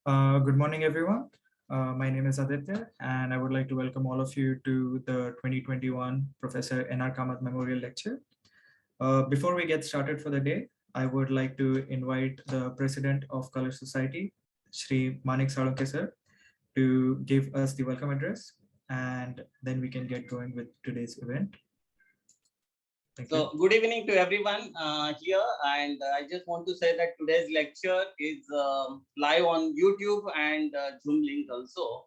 Good morning, everyone. My name is Aditya, and I would like to welcome all of you to the 2021 Professor N.R. Kamath Memorial Lecture. Before we get started for the day, I would like to invite the President of Color Society, Shri Manik Salunke sir, to give us the welcome address, and then we can get going with today's event. Thank you. So, good evening to everyone here, and I just want to say that today's lecture is live on YouTube and Zoom link also.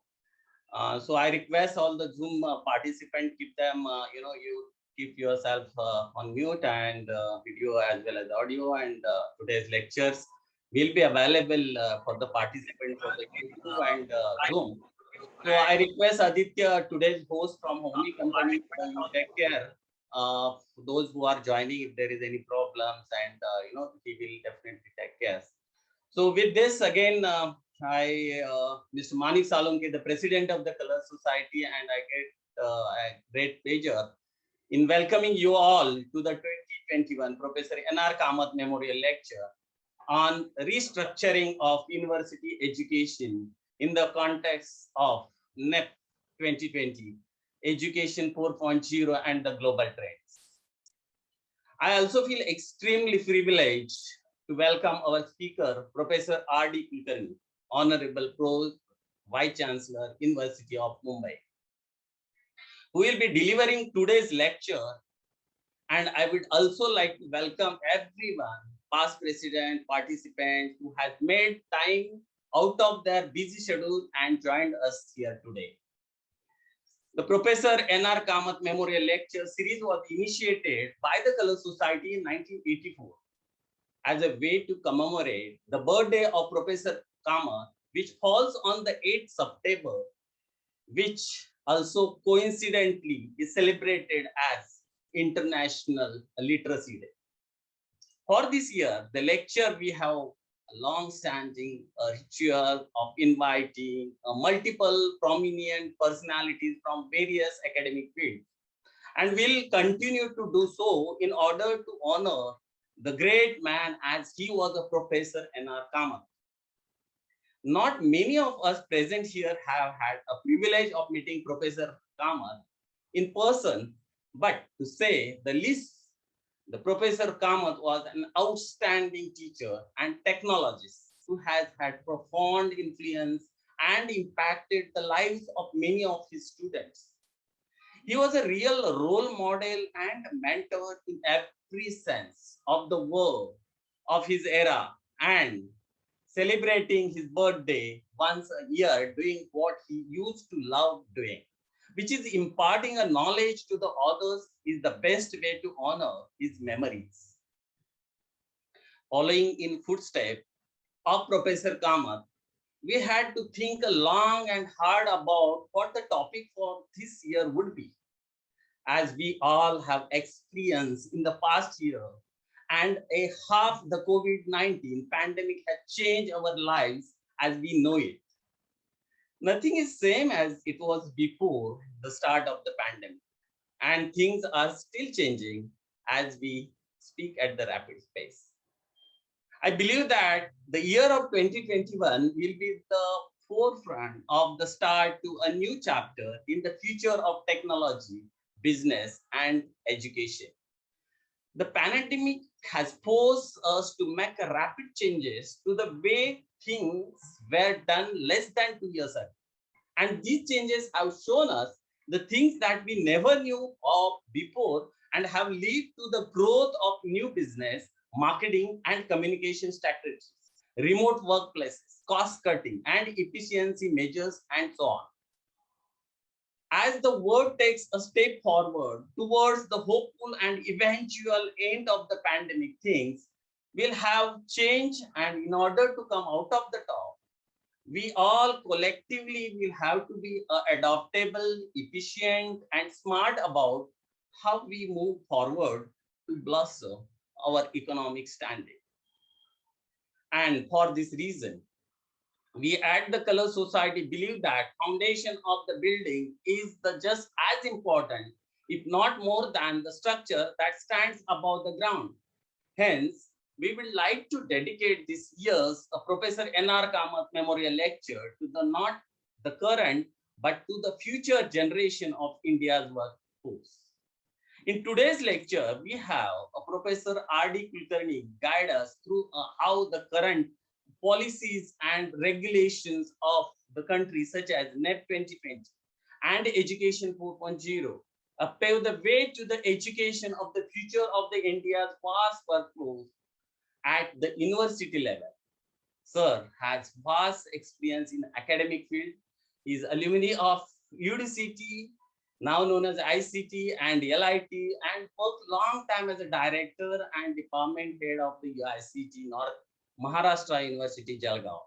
So, I request all the Zoom participants keep them, you keep yourself on mute and video as well as audio. And today's lectures will be available for the participants for the YouTube and Zoom. So I request Aditya, today's host from Homey Company, you take care of those who are joining if there is any problems, and he will definitely take care. So with this again, Mr. Manik Salunke, the president of the Color Society, and I get a great pleasure in welcoming you all to the 2021 Professor N.R. Kamath Memorial Lecture on restructuring of university education in the context of NEP 2020, Education 4.0 and the global trends. I also feel extremely privileged to welcome our speaker, Professor R.D. Kulkarni, Honorable Pro Vice Chancellor, University of Mumbai, who will be delivering today's lecture. And I would also like to welcome everyone, past president, participants who has made time out of their busy schedule and joined us here today. The Professor N.R. Kamath Memorial Lecture Series was initiated by the Color Society in 1984 as a way to commemorate the birthday of Professor Kamath, which falls on the 8th September, which also coincidentally is celebrated as International Literacy Day. For this year, the lecture we have a long-standing ritual of inviting multiple prominent personalities from various academic fields, and will continue to do so in order to honor the great man as he was a Professor N.R. Kamath. Not many of us present here have had a privilege of meeting Professor Kamath in person, but to say the least, the Professor Kamath was an outstanding teacher and technologist who has had profound influence and impacted the lives of many of his students. He was a real role model and mentor in every sense of the word of his era, and celebrating his birthday once a year, doing what he used to love doing, which is imparting a knowledge to the others, is the best way to honor his memories. Following in footsteps of Professor Kamath, we had to think long and hard about what the topic for this year would be, as we all have experienced in the past year and a half. The COVID-19 pandemic has changed our lives as we know it. Nothing is same as it was before the start of the pandemic, and things are still changing as we speak at the rapid pace. I believe that the year of 2021 will be the forefront of the start to a new chapter in the future of technology, business, and education. The pandemic has forced us to make rapid changes to the way things were done less than 2 years ago. And these changes have shown us the things that we never knew of before and have led to the growth of new business, marketing, and communication strategies, remote workplaces, cost cutting, and efficiency measures, and so on. As the world takes a step forward towards the hopeful and eventual end of the pandemic, things will have changed, and in order to come out of the top, we all collectively will have to be adaptable, efficient, and smart about how we move forward to blossom our economic standing. And for this reason, we at the Color Society believe that foundation of the building is the just as important, if not more than, the structure that stands above the ground. Hence, we would like to dedicate this year's Professor N.R. Kamath Memorial Lecture to the not the current, but to the future generation of India's workforce. In today's lecture, we have Professor R.D. Kulkarni guide us through how the current policies and regulations of the country, such as NEP 2020 and Education 4.0, pave the way to the education of the future of the India's vast workforce at the university level. Sir has vast experience in academic field. He is alumni of UDCT, now known as ICT and LIT, and worked long time as a director and department head of the ICT North Maharashtra University, Jalgaon.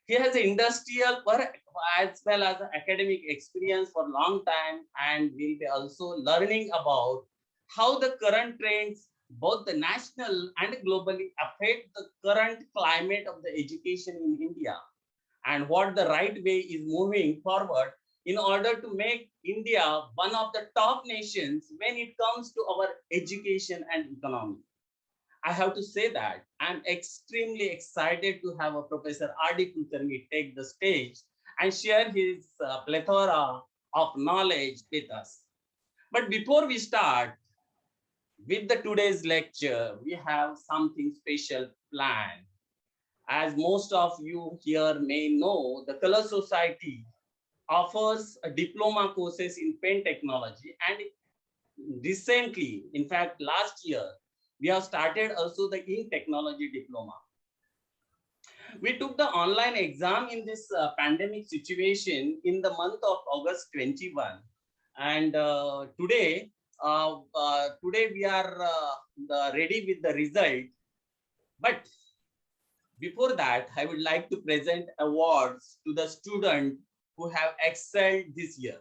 He has industrial work as well as academic experience for a long time, and will be also learning about how the current trends, both the national and globally, affect the current climate of the education in India, and what the right way is moving forward in order to make India one of the top nations when it comes to our education and economy. I have to say that I'm extremely excited to have a Professor R.D. Kulkarni take the stage and share his plethora of knowledge with us. But before we start with the today's lecture, we have something special planned. As most of you here may know, the Color Society offers a diploma courses in pen technology, and recently, in fact, last year, we have started also the ink technology diploma. We took the online exam in this pandemic situation in the month of August 21, and today we are ready with the result. But before that, I would like to present awards to the students who have excelled this year.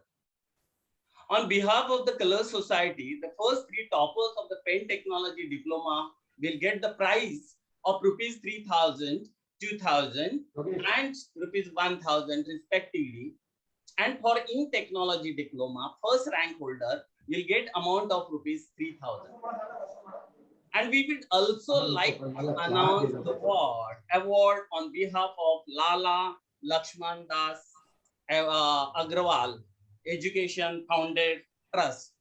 On behalf of the Color Society, the first three toppers of the pen technology diploma will get the prize of rupees 3,000, 2,000, and rupees 1,000 respectively. And for ink technology diploma, first rank holder will get amount of rupees 3,000. And we would also like to announce the award on behalf of Lala Lakshman Das Agrawal Education Founded Trust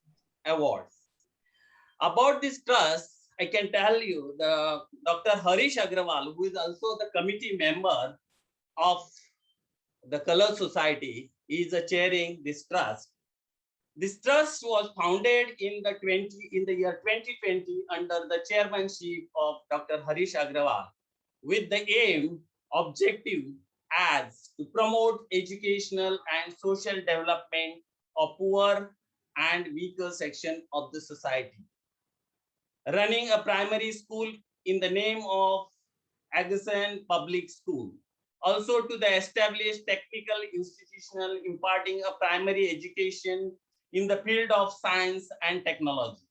Awards. About this trust, I can tell you the Dr. Harish Agrawal, who is also the committee member of the Color Society, is chairing this trust. This trust was founded in the year 2020 under the chairmanship of Dr. Harish Agrawal, with the objective as to promote educational and social development of poor and weaker section of the society. Running a primary school in the name of Agassiz Public School. Also to the established technical institutional imparting a primary education in the field of science and technology.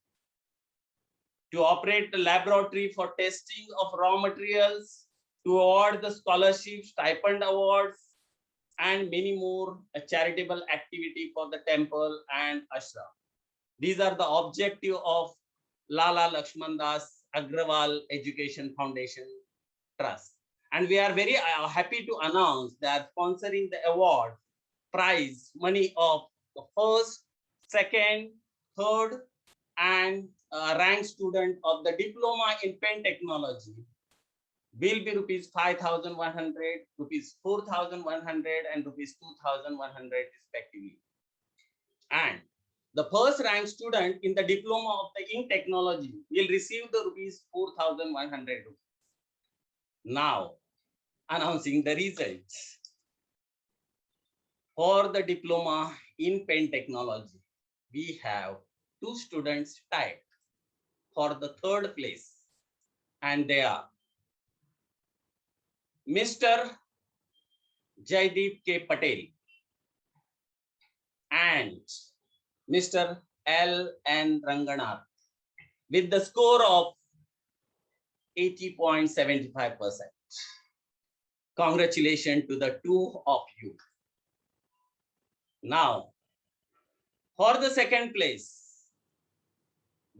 To operate the laboratory for testing of raw materials, to award the scholarship, stipend awards, and many more charitable activity for the temple and ashram. These are the objective of Lala Lakshman Das Agrawal Education Foundation Trust. And we are very happy to announce that sponsoring the award prize money of the first, second, third, and ranked student of the diploma in pen technology will be rupees 5,100, rupees 4,100, and rupees 2,100 respectively. And the first ranked student in the diploma of the ink technology will receive the rupees 4,100. Now, announcing the results. For the diploma in pen technology, we have two students tied for the third place, and they are Mr. Jaideep K. Patel and Mr. L. N. Ranganath with the score of 80.75%. Congratulations to the two of you. Now, for the second place,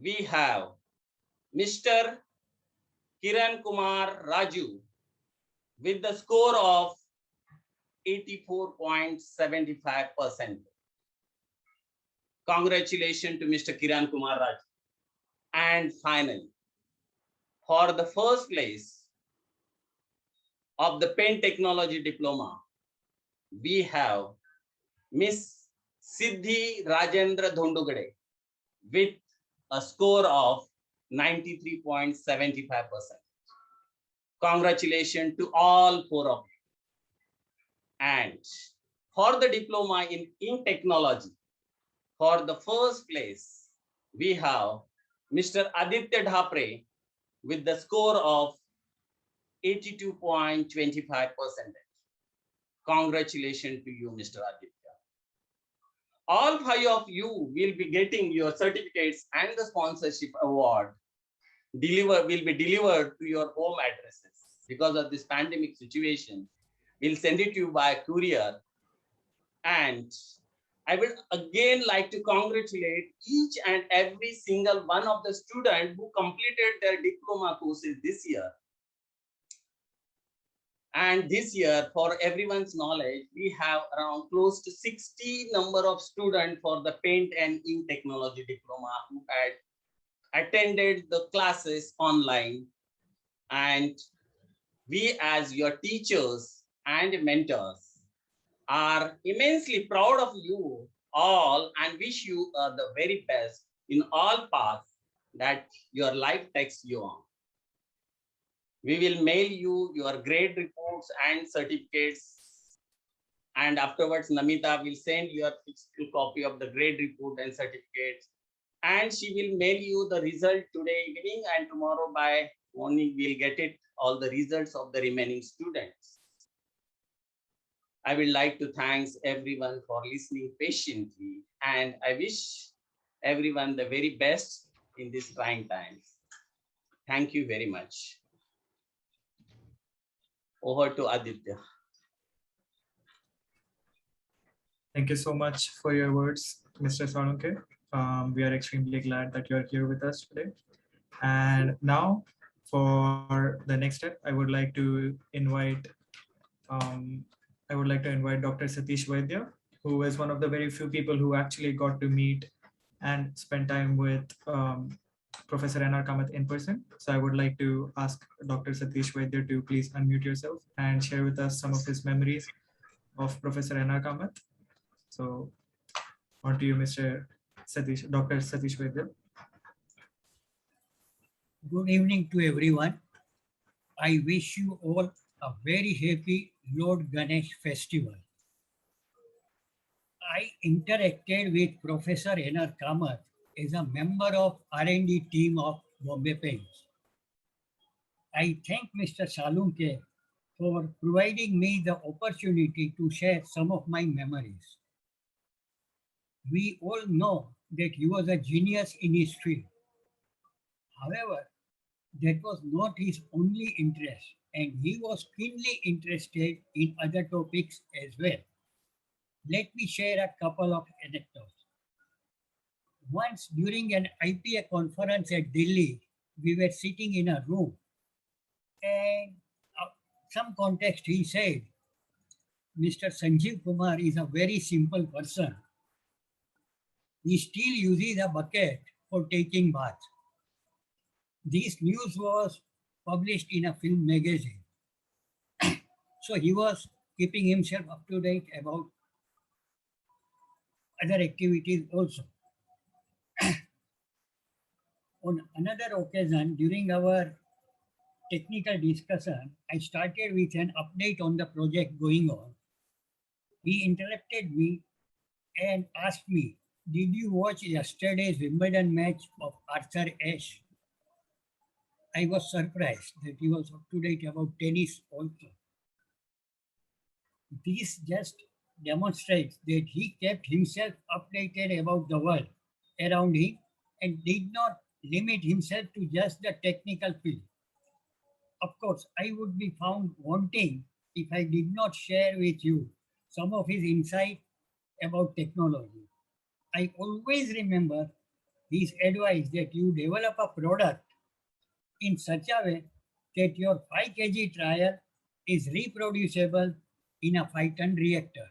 we have Mr. Kiran Kumar Raju with the score of 84.75%. Congratulations to Mr. Kiran Kumar Raju. And finally, for the first place of the Pen Technology Diploma, we have Miss Siddhi Rajendra Dhondugade with a score of 93.75%. Congratulations to all four of you. And for the diploma in technology, for the first place, we have Mr. Aditya Dhapre with the score of 82.25%. Congratulations to you, Mr. Aditya. All five of you will be getting your certificates and the sponsorship award will be delivered to your home addresses. Because of this pandemic situation, we'll send it to you by courier. And I would again like to congratulate each and every single one of the students who completed their diploma courses this year. And this year, for everyone's knowledge, we have around close to 60 number of students for the Paint and Ink Technology Diploma who had attended the classes online. And we as your teachers and mentors are immensely proud of you all and wish you the very best in all paths that your life takes you on. We will mail you your grade reports and certificates, and afterwards Namita will send you a physical copy of the grade report and certificates, and she will mail you the result today evening, and tomorrow by morning we'll get it, all the results of the remaining students. I would like to thank everyone for listening patiently, and I wish everyone the very best in these trying times. Thank you very much. Over to Aditya. Thank you so much for your words, Mr. Salunke. We are extremely glad that you are here with us today. And now, for the next step, I would like to invite Dr. Satish Vaidya, who is one of the very few people who actually got to meet and spend time with Professor N.R. Kamath in person. So I would like to ask Dr. Satish Vaidya to please unmute yourself and share with us some of his memories of Professor N.R. Kamath. So on to you, Mr. Satish, Dr. Satish Vaidya. Good evening to everyone. I wish you all a very happy Lord Ganesh festival. I interacted with Professor N.R. Kamath as a member of R&D team of Bombay Paints. I thank Mr. Salunke for providing me the opportunity to share some of my memories. We all know that he was a genius in his field. However, that was not his only interest, and he was keenly interested in other topics as well. Let me share a couple of anecdotes. Once during an IPA conference at Delhi, we were sitting in a room, and some context he said, Mr. Sanjeev Kumar is a very simple person. He still uses a bucket for taking bath. This news was published in a film magazine. So he was keeping himself up to date about other activities also. On another occasion, during our technical discussion, I started with an update on the project going on. He interrupted me and asked me, did you watch yesterday's Wimbledon match of Arthur Ashe? I was surprised that he was up to date about tennis also. This just demonstrates that he kept himself updated about the world around him and did not limit himself to just the technical field. Of course, I would be found wanting if I did not share with you some of his insight about technology. I always remember his advice that you develop a product in such a way that your 5 kg trial is reproducible in a 5-ton reactor.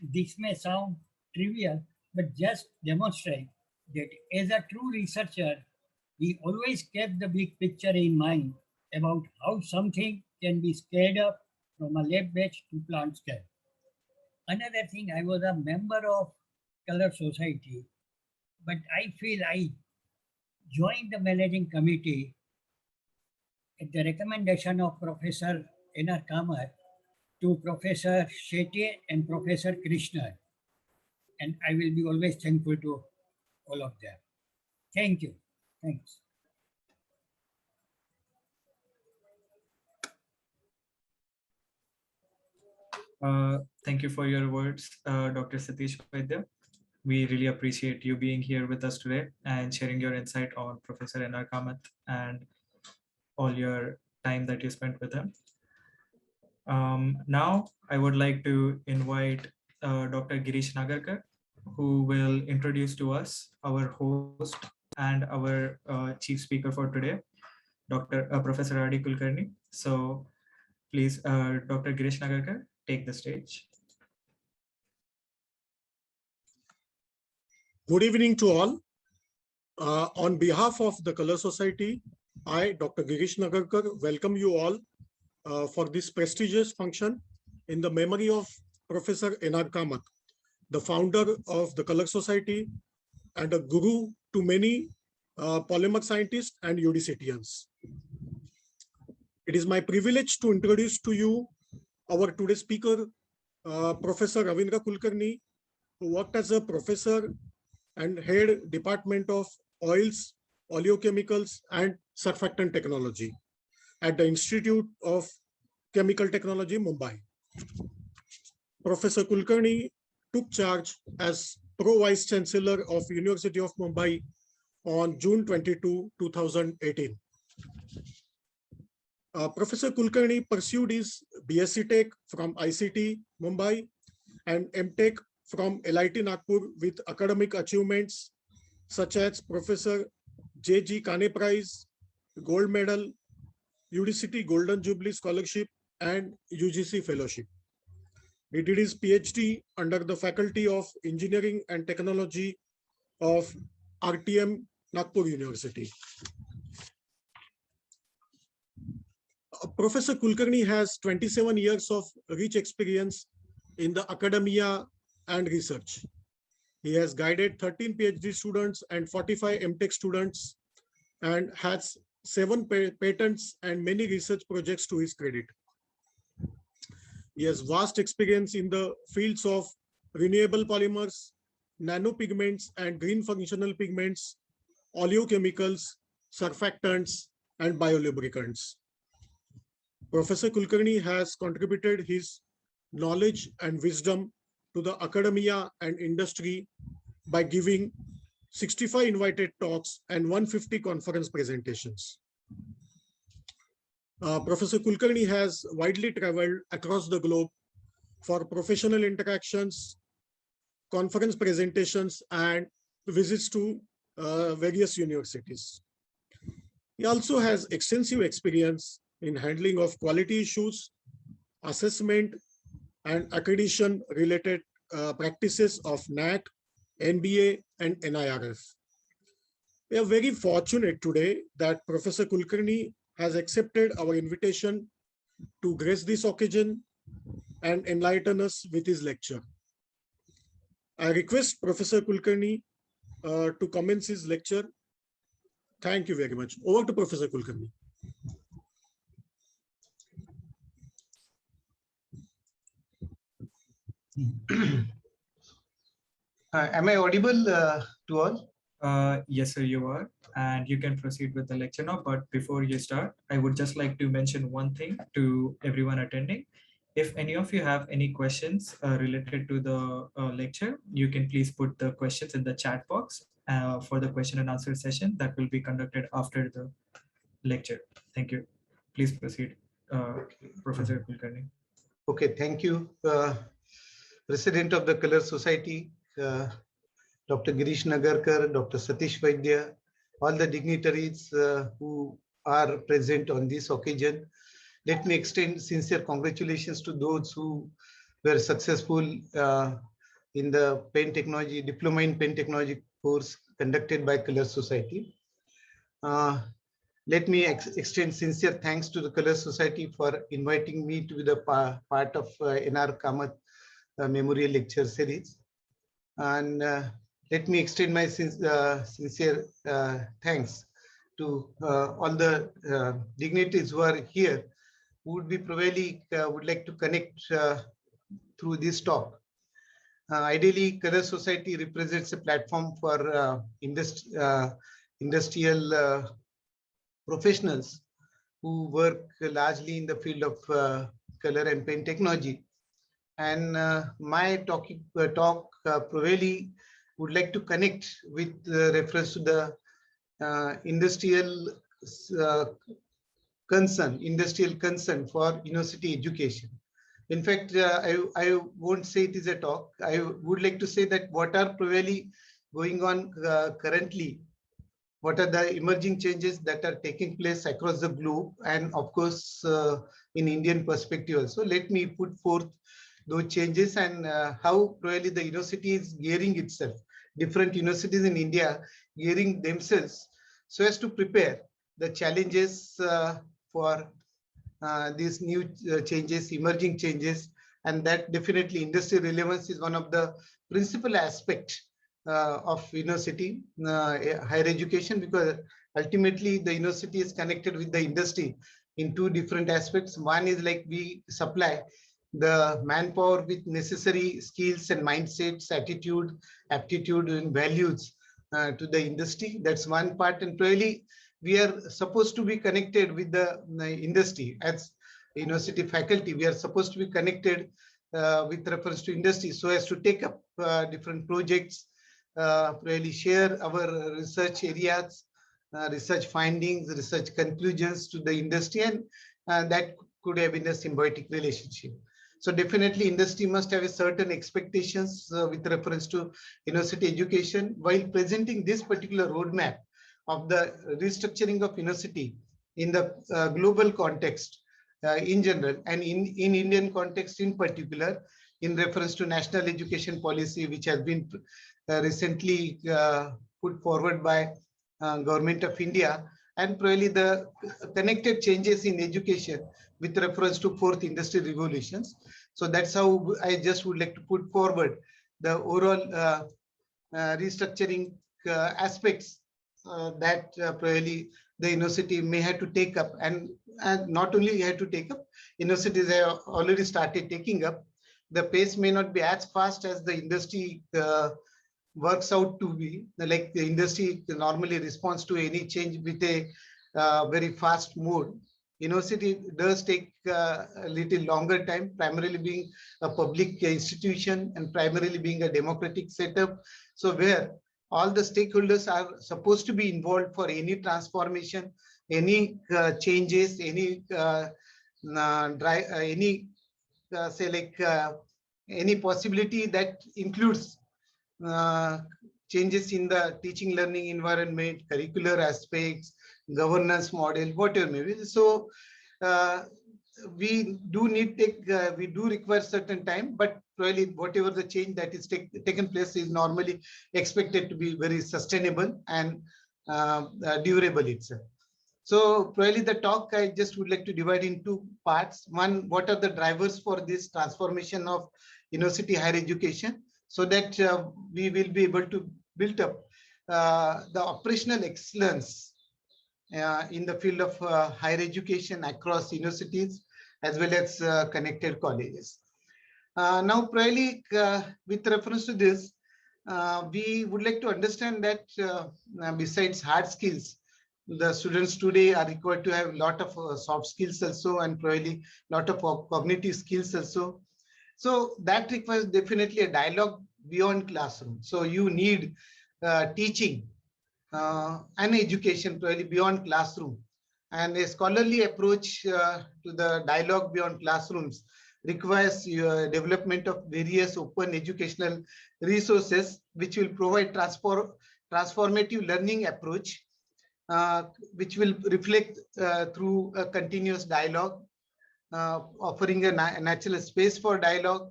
This may sound trivial, but just demonstrate that as a true researcher, we always kept the big picture in mind about how something can be scaled up from a lab batch to plant scale. Another thing, I was a member of Color Society, but I feel I joined the managing committee at the recommendation of Professor N.R. Kamath to Professor Shetye and Professor Krishna. And I will be always thankful to all of them. Thank you. Thanks. Thank you for your words, Dr. Satish Vaidya. We really appreciate you being here with us today and sharing your insight on Professor N.R. Kamath and all your time that you spent with him. Now, I would like to invite Dr. Girish Nagarkar, who will introduce to us our host and our chief speaker for today, Professor R.D. Kulkarni. So please, Dr. Girish Nagarkar, take the stage. Good evening to all. On behalf of the Color Society, I, Dr. Girish Nagarkar, welcome you all for this prestigious function in the memory of Professor N.R. Kamath, the founder of the Color Society and a guru to many polymer scientists and UDCTians. It is my privilege to introduce to you our today's speaker, Professor Ravindra Kulkarni, who worked as a professor and head Department of Oils, Oleochemicals and Surfactant Technology at the Institute of Chemical Technology, Mumbai. Professor Kulkarni took charge as Pro Vice Chancellor of University of Mumbai on June 22, 2018. Professor Kulkarni pursued his BSc Tech from ICT, Mumbai and MTech from LIT Nagpur with academic achievements such as Professor J.G. Kane Prize, Gold Medal, UDCT Golden Jubilee Scholarship, and UGC Fellowship. He did his PhD under the Faculty of Engineering and Technology of RTM Nagpur University. Professor Kulkarni has 27 years of rich experience in the academia and research. He has guided 13 PhD students and 45 MTech students and has 7 patents and many research projects to his credit. He has vast experience in the fields of renewable polymers, nanopigments and green functional pigments, oleochemicals, surfactants, and biolubricants. Professor Kulkarni has contributed his knowledge and wisdom to the academia and industry by giving 65 invited talks and 150 conference presentations. Professor Kulkarni has widely traveled across the globe for professional interactions, conference presentations, and visits to various universities. He also has extensive experience in handling of quality issues, assessment, and accreditation related practices of NAC, NBA, and NIRF. We are very fortunate today that Professor Kulkarni has accepted our invitation to grace this occasion and enlighten us with his lecture. I request Professor Kulkarni to commence his lecture. Thank you very much. Over to Professor Kulkarni. Am I audible to all? Yes, sir, you are. And you can proceed with the lecture now. But before you start, I would just like to mention one thing to everyone attending. If any of you have any questions related to the lecture, you can please put the questions in the chat box for the question and answer session that will be conducted after the lecture. Thank you. Please proceed, Professor Kulkarni. Okay, thank you. President of the Color Society, Dr. Girish Nagarkar, Dr. Satish Vaidya, all the dignitaries who are present on this occasion. Let me extend sincere congratulations to those who were successful in the pen technology, diploma in pen technology course conducted by Color Society. Let me extend sincere thanks to the Color Society for inviting me to be the part of NR Kamath Memorial Lecture Series. And let me extend my sincere thanks to all the dignitaries who are here, who would be probably would like to connect through this talk. Ideally, Color Society represents a platform for industrial professionals who work largely in the field of color and pen technology. And my talk probably would like to connect with reference to the industrial concern for university education. In fact, I won't say it is a talk. I would like to say that what are probably going on currently, what are the emerging changes that are taking place across the globe, and of course, in Indian perspective also. Let me put forth those changes and how probably the university is gearing itself, different universities in India gearing themselves so as to prepare the challenges for these new changes, emerging changes, and that definitely industry relevance is one of the principal aspects of university higher education, because ultimately the university is connected with the industry in two different aspects. One is like we supply the manpower with necessary skills and mindsets, attitude, aptitude, and values to the industry. That's one part, and really we are supposed to be connected with the industry as university faculty. We are supposed to be connected with reference to industry so as to take up different projects, really share our research areas, research findings, research conclusions to the industry, and that could have been a symbiotic relationship. So definitely industry must have a certain expectations with reference to university education, while presenting this particular roadmap of the restructuring of university in the global context in general, and in Indian context in particular, in reference to national education policy, which has been recently put forward by Government of India, and probably the connected changes in education with reference to fourth industry revolutions. So that's how I just would like to put forward the overall restructuring aspects that probably the university may have to take up, and not only had to take up, universities have already started taking up. The pace may not be as fast as the industry works out to be. Like the industry normally responds to any change with a very fast mode. University does take a little longer time, primarily being a public institution and primarily being a democratic setup. So where all the stakeholders are supposed to be involved for any transformation, any changes, any any possibility that includes changes in the teaching learning environment, curricular aspects, governance model, whatever maybe. So we do require certain time, but probably whatever the change that is taken place is normally expected to be very sustainable and durable itself. So probably the talk I just would like to divide in two parts. One, what are the drivers for this transformation of university higher education, so that we will be able to build up the operational excellence in the field of higher education across universities as well as connected colleges. Now, probably with reference to this, we would like to understand that besides hard skills, the students today are required to have a lot of soft skills also, and probably a lot of cognitive skills also. So that requires definitely a dialogue beyond classroom. So you need teaching and education probably beyond classroom, and a scholarly approach to the dialogue beyond classrooms requires development of various open educational resources which will provide transformative learning approach which will reflect through a continuous dialogue, offering a natural space for dialogue,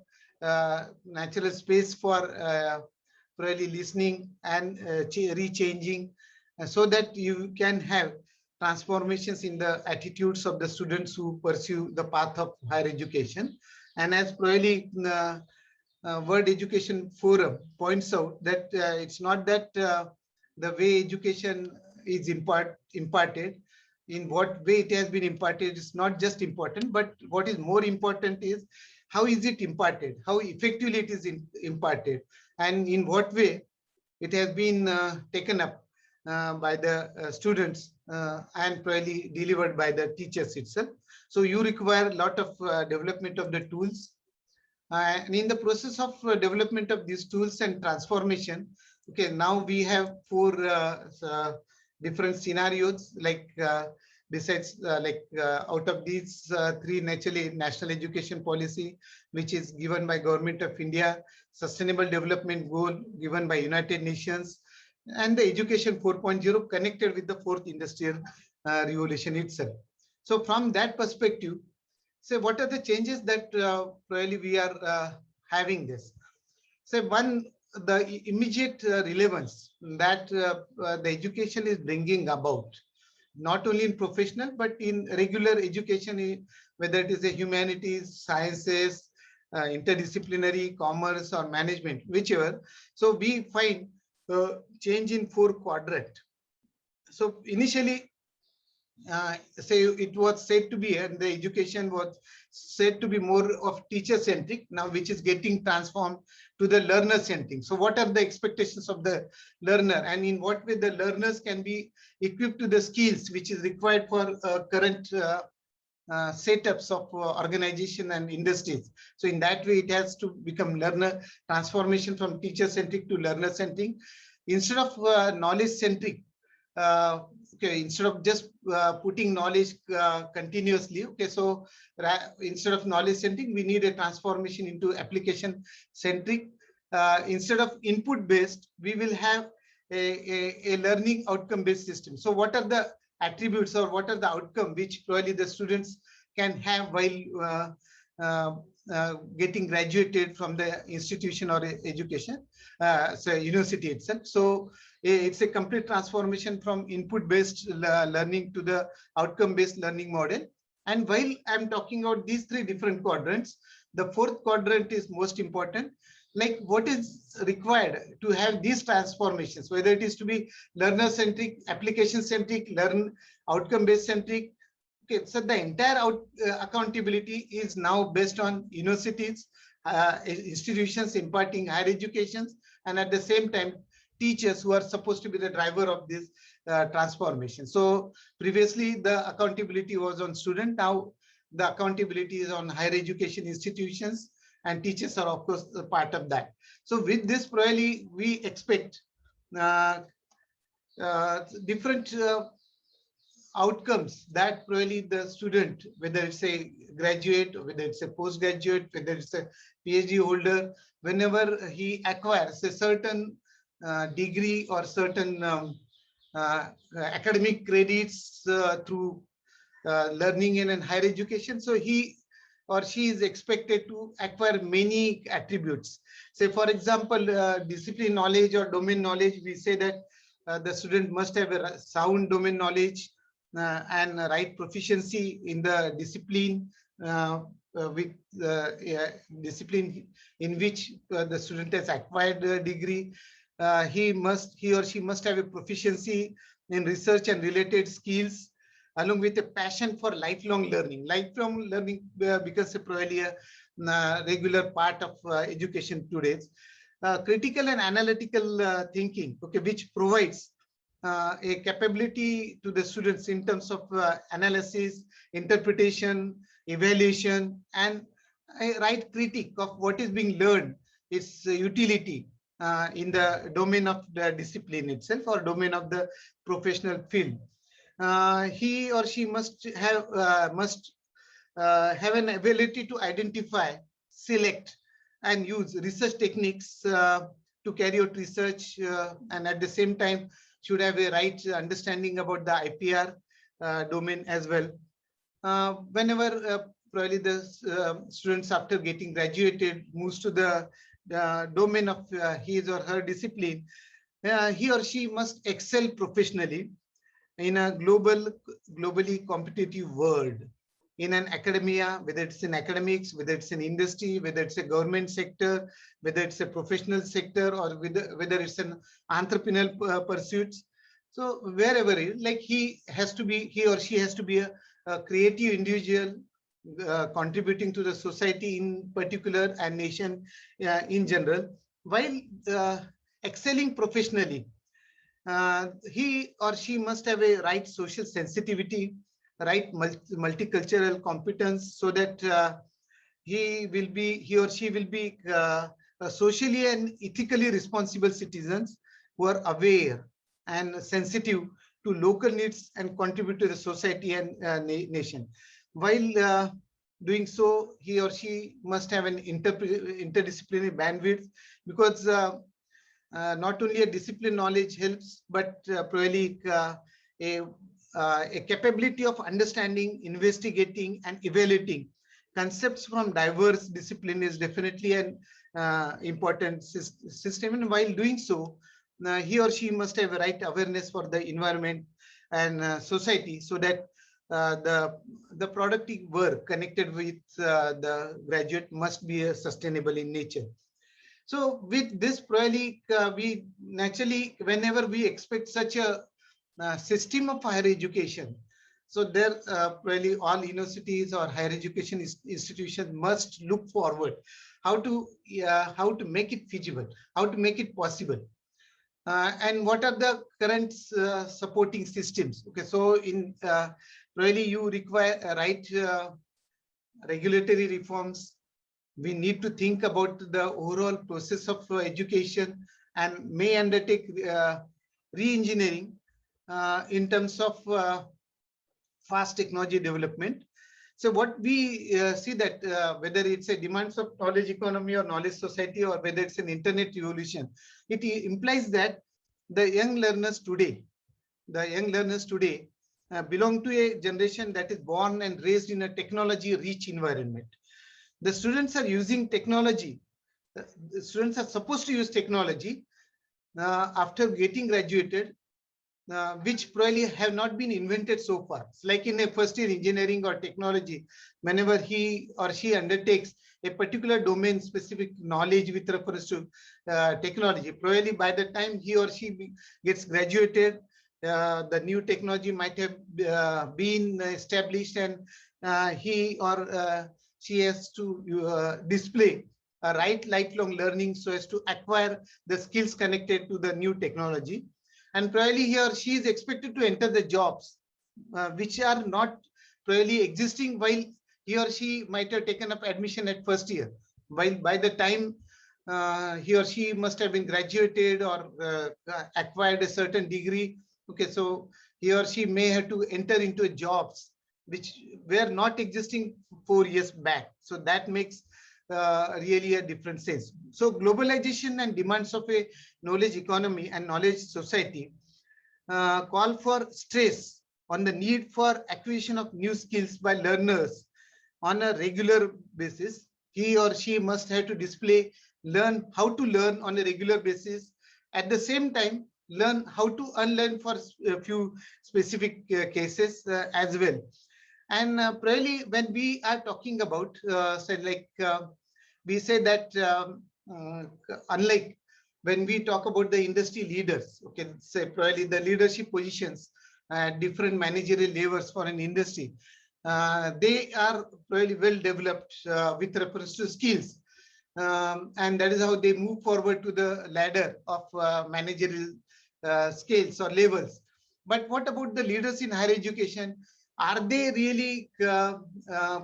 natural space for really listening and rechanging, so that you can have transformations in the attitudes of the students who pursue the path of higher education. And as probably World Education Forum points out, that it's not that the way education is imparted, in what way it has been imparted is not just important, but what is more important is how is it imparted, how effectively it is imparted, and in what way it has been taken up by the students and probably delivered by the teachers itself. So you require a lot of development of the tools. And in the process of development of these tools and transformation, okay, now we have 4 different scenarios, like besides out of these 3, naturally National Education Policy, which is given by Government of India, Sustainable Development Goal given by United Nations, and the Education 4.0 connected with the 4th Industrial Revolution itself. So from that perspective, so what are the changes that probably we are having this? So one, the immediate relevance that the education is bringing about, not only in professional, but in regular education, whether it is a humanities, sciences, interdisciplinary, commerce, or management, whichever. So we find change in 4 quadrant. So initially, say it was said to be, and the education was said to be more of teacher centric, now which is getting transformed to the learner centric. So what are the expectations of the learner, and in what way the learners can be equipped to the skills which is required for current setups of organization and industries. So in that way, it has to become learner transformation from teacher centric to learner centric. Instead of knowledge centric, okay, instead of just putting knowledge continuously, okay, so instead of knowledge centric, we need a transformation into application centric. Instead of input based, we will have a learning outcome based system. So what are the attributes, or what are the outcome which probably the students can have while getting graduated from the institution or education, so university itself. So it's a complete transformation from input-based learning to the outcome-based learning model. And while I'm talking about these 3 different quadrants, the 4th quadrant is most important. Like what is required to have these transformations, whether it is to be learner-centric, application-centric, outcome-based centric. Okay, so the entire accountability is now based on universities, institutions imparting higher educations, and at the same time, teachers who are supposed to be the driver of this transformation. So previously, the accountability was on student. Now the accountability is on higher education institutions, and teachers are, of course, a part of that. So with this, probably we expect different outcomes that probably the student, whether it's a graduate, or whether it's a postgraduate, whether it's a PhD holder, whenever he acquires a certain degree or certain academic credits through learning in higher education, so he or she is expected to acquire many attributes. Say, for example, discipline knowledge or domain knowledge, we say that the student must have a sound domain knowledge and right proficiency in the discipline with discipline in which the student has acquired a degree. He or she must have a proficiency in research and related skills, along with a passion for lifelong learning. Lifelong learning becomes probably a regular part of education today. Critical and analytical thinking, okay, which provides a capability to the students in terms of analysis, interpretation, evaluation, and a right critique of what is being learned, its utility in the domain of the discipline itself or domain of the professional field. He or she must have an ability to identify, select, and use research techniques to carry out research, and at the same time should have a right understanding about the IPR domain as well. Whenever probably the students after getting graduated moves to the domain of his or her discipline, he or she must excel professionally in a globally competitive world, in an academia, whether it's in academics, whether it's in industry, whether it's a government sector, whether it's a professional sector, or whether it's an entrepreneurial pursuits. So wherever it is, like he or she has to be a creative individual, contributing to the society in particular and nation in general, while excelling professionally. He or she must have a right social sensitivity, right multicultural competence, so that he or she will be socially and ethically responsible citizens who are aware and sensitive to local needs and contribute to the society and nation. While doing so, he or she must have an interdisciplinary bandwidth, because not only a discipline knowledge helps, but probably a capability of understanding, investigating, and evaluating concepts from diverse discipline is definitely an important system. And while doing so, he or she must have a right awareness for the environment and society, so that the productive work connected with the graduate must be sustainable in nature. So with this, probably we naturally, whenever we expect such a system of higher education, so there probably all universities or higher education institutions must look forward how to make it feasible, how to make it possible, and what are the current supporting systems. Okay, so in really you require right regulatory reforms. We need to think about the overall process of education and may undertake re-engineering in terms of fast technology development. So what we see that whether it's a demands of knowledge economy or knowledge society, or whether it's an internet revolution, it implies that the young learners today belong to a generation that is born and raised in a technology-rich environment. The students are using technology. The students are supposed to use technology after getting graduated, which probably have not been invented so far. It's like in a first year engineering or technology, whenever he or she undertakes a particular domain specific knowledge with reference to technology, probably by the time he or she gets graduated, the new technology might have been established, and he or she has to display a right lifelong learning so as to acquire the skills connected to the new technology. And probably he or she is expected to enter the jobs which are not probably existing while he or she might have taken up admission at first year. While by the time he or she must have been graduated or acquired a certain degree, okay, so he or she may have to enter into jobs which were not existing 4 years back. So that makes really a different sense. So globalization and demands of a knowledge economy and knowledge society call for stress on the need for acquisition of new skills by learners on a regular basis. He or she must have to learn how to learn on a regular basis. At the same time, learn how to unlearn for a few specific cases as well. And probably when we are talking about, we say that unlike when we talk about the industry leaders, okay, say probably the leadership positions, different managerial levels for an industry, they are probably well developed with reference to skills. And that is how they move forward to the ladder of managerial scales or levels. But what about the leaders in higher education? Are they really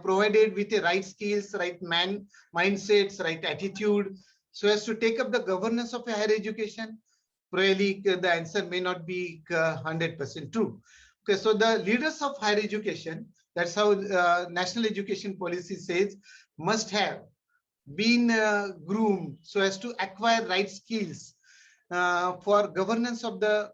provided with the right skills, right mindsets, right attitude, so as to take up the governance of a higher education? Probably the answer may not be 100% true. Okay, so the leaders of higher education, that's how national education policy says, must have been groomed so as to acquire right skills for governance of the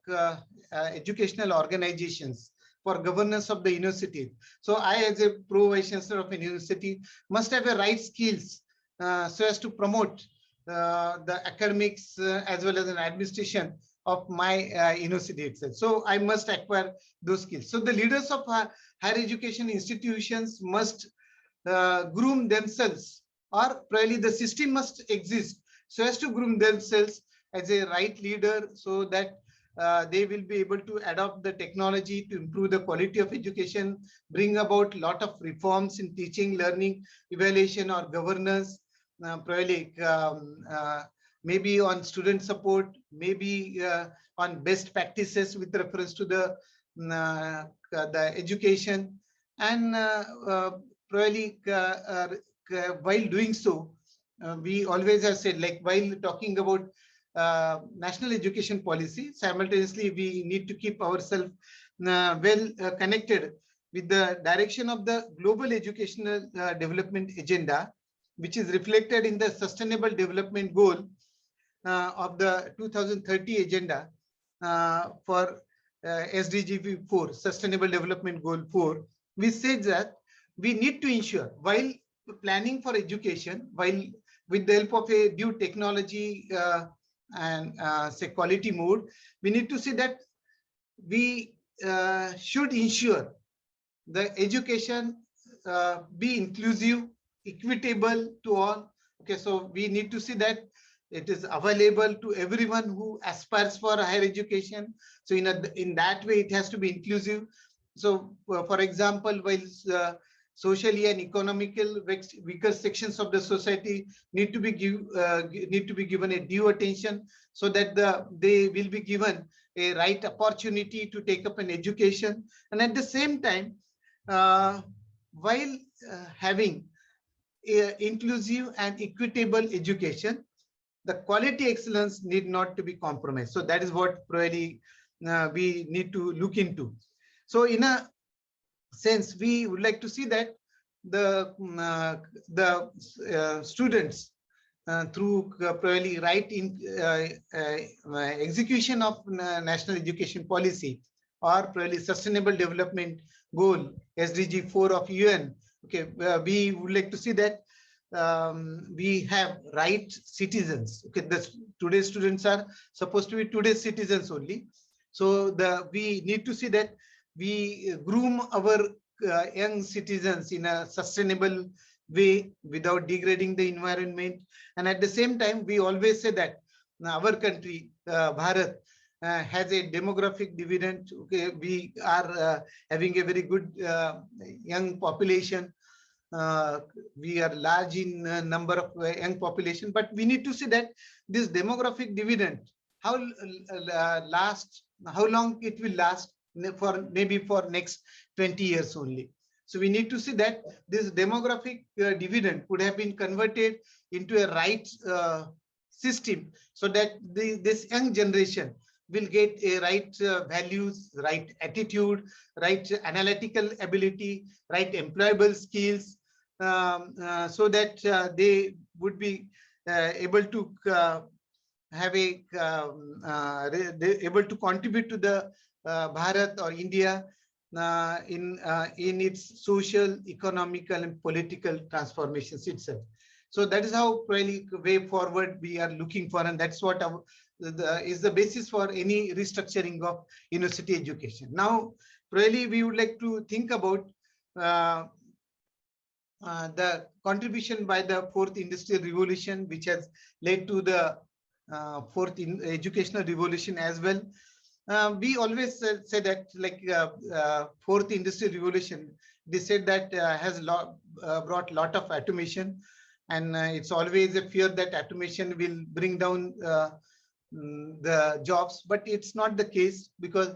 educational organizations for governance of the university. So I, as a pro vice chancellor of a university, must have a right skills so as to promote the academics as well as an administration of my university itself. So I must acquire those skills. So the leaders of higher education institutions must groom themselves, or probably the system must exist so as to groom themselves as a right leader, so that they will be able to adopt the technology to improve the quality of education, bring about a lot of reforms in teaching, learning, evaluation, or governance, probably maybe on student support, maybe on best practices with reference to the education, and probably while doing so, we always have said, like while talking about national education policy, simultaneously we need to keep ourselves well connected with the direction of the global educational development agenda, which is reflected in the sustainable development goal of the 2030 agenda for SDG 4, Sustainable Development Goal 4, which says that we need to ensure, while planning for education, while with the help of a due technology and say quality mode, we need to see that we should ensure the education be inclusive, equitable to all. Okay, so we need to see that it is available to everyone who aspires for higher education. So in that way, it has to be inclusive. So for example, while socially and economical weaker sections of the society need to be given a due attention, so that they will be given a right opportunity to take up an education. And at the same time, while having inclusive and equitable education, the quality excellence need not to be compromised. So that is what probably we need to look into. So in a sense, we would like to see that the students through probably right in execution of national education policy, or probably sustainable development goal SDG 4 of UN. Okay, we would like to see that we have right citizens. Okay, today's students are supposed to be today's citizens only. So we need to see that we groom our young citizens in a sustainable way without degrading the environment. And at the same time, we always say that our country, Bharat, has a demographic dividend. Okay, we are having a very good young population. We are large in number of young population, but we need to see that this demographic dividend, how long it will last, for maybe for next 20 years only. So we need to see that this demographic dividend could have been converted into a right system, so that this young generation will get a right values, right attitude, right analytical ability, right employable skills, so that they would be able to have able to contribute to the Bharat or India in its social, economical, and political transformations itself. So that is how probably way forward we are looking for, and that's what is the basis for any restructuring of university education. Now, probably we would like to think about the contribution by the fourth industrial revolution, which has led to the fourth educational revolution as well. We always say that, like fourth industrial revolution, they said that has brought a lot of automation, and it's always a fear that automation will bring down the jobs, but it's not the case, because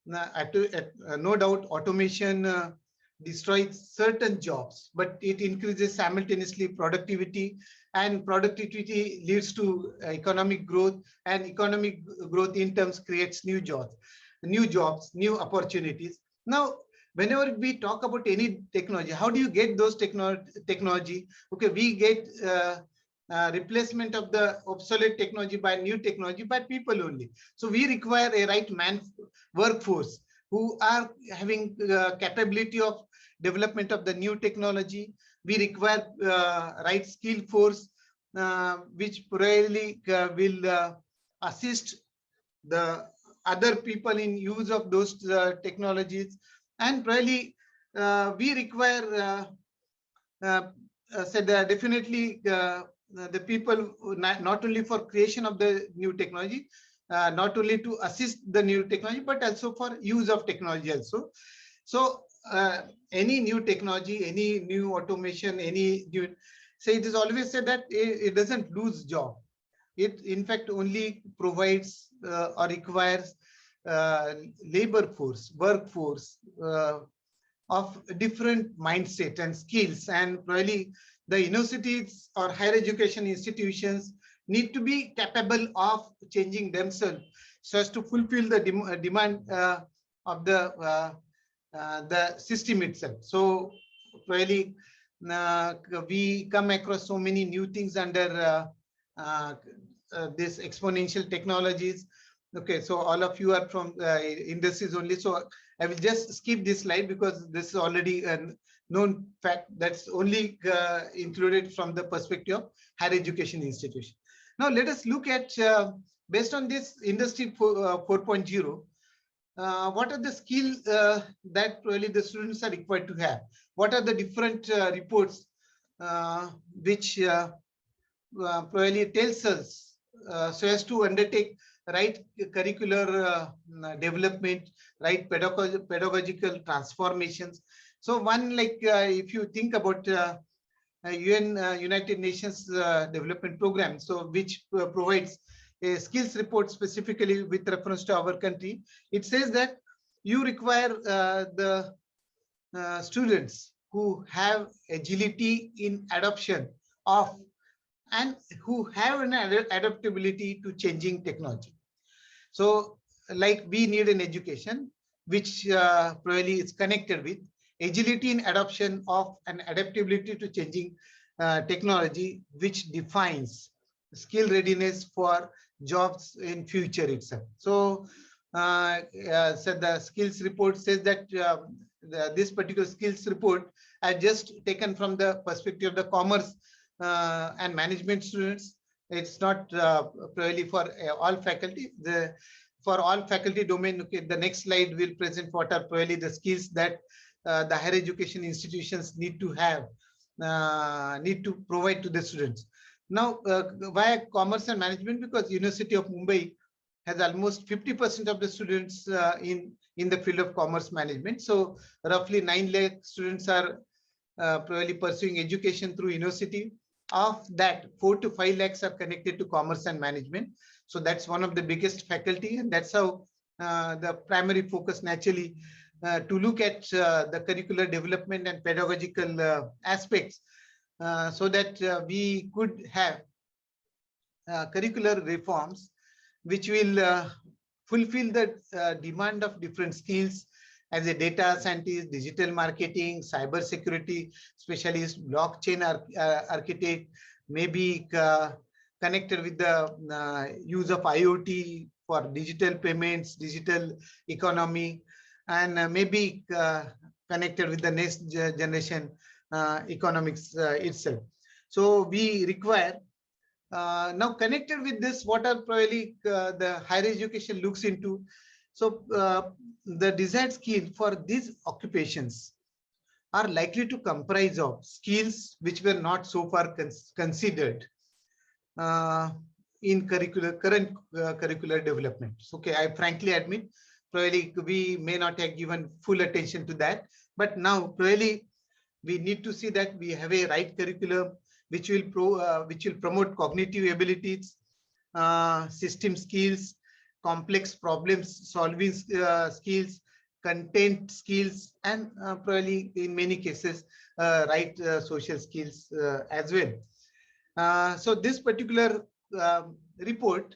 no doubt automation destroys certain jobs, but it increases simultaneously productivity, and productivity leads to economic growth, and economic growth in terms creates new jobs, new opportunities. Now, whenever we talk about any technology, how do you get those technology? Okay, we get replacement of the obsolete technology by new technology by people only. So we require a right man workforce who are having capability of development of the new technology. We require right skill force, which probably will assist the other people in use of those technologies. And probably we require definitely the people not only for creation of the new technology, not only to assist the new technology, but also for use of technology also. So any new technology, any new automation, any new, so it is always said that it doesn't lose job. It in fact only provides or requires labor force, workforce of different mindset and skills. And really the universities or higher education institutions need to be capable of changing themselves so as to fulfill the demand of the system itself. So really we come across so many new things under this exponential technologies. Okay, so all of you are from industries only, so I will just skip this slide because this is already a known fact that's only included from the perspective of higher education institution. Now let us look at, based on this industry 4.0, what are the skills that really the students are required to have? What are the different reports which probably tells us so as to undertake right curricular development, right pedagogical transformations. So one, like if you think about UN United Nations Development Program, so which provides a skills report specifically with reference to our country, it says that you require the students who have agility in adoption of and who have an adaptability to changing technology. So like we need an education which probably is connected with agility in adoption of and adaptability to changing technology, which defines skill readiness for jobs in future itself. So, so the skills report says that this particular skills report I just taken from the perspective of the commerce and management students. It's not probably for all faculty. For all faculty domain, okay, the next slide will present what are probably the skills that the higher education institutions need to have, need to provide to the students. Now, via commerce and management, because University of Mumbai has almost 50% of the students in the field of commerce management. So roughly 9 lakh students are probably pursuing education through university. Of that, 4 to 5 lakhs are connected to commerce and management. So that's one of the biggest faculty, and that's how the primary focus naturally to look at the curricular development and pedagogical aspects, so that we could have curricular reforms which will fulfill the demand of different skills as a data scientist, digital marketing, cyber security specialist, blockchain architect, maybe connected with the use of IoT for digital payments, digital economy, and maybe connected with the next generation economics itself. So we require now connected with this, what are probably the higher education looks into. So the desired skill for these occupations are likely to comprise of skills which were not so far considered in current curricular development. Okay, I frankly admit probably we may not have given full attention to that, but now probably we need to see that we have a right curriculum which will promote cognitive abilities, system skills, complex problems solving skills, content skills, and probably in many cases right social skills as well. So this particular report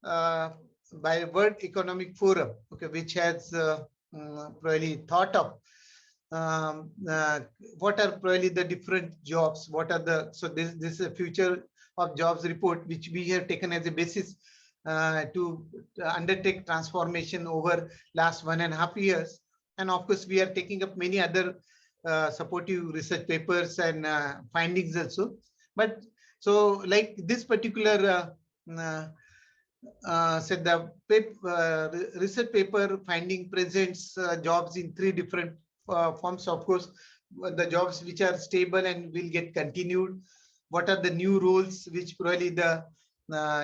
by World Economic Forum, okay, which has probably thought of what are probably the different jobs, what are the, so this is a future of jobs report, which we have taken as a basis to undertake transformation over last 1.5 years. And of course, we are taking up many other supportive research papers and findings also. But so like this particular said the research paper finding presents jobs in 3 different forms. Of course, the jobs which are stable and will get continued. What are the new roles which probably the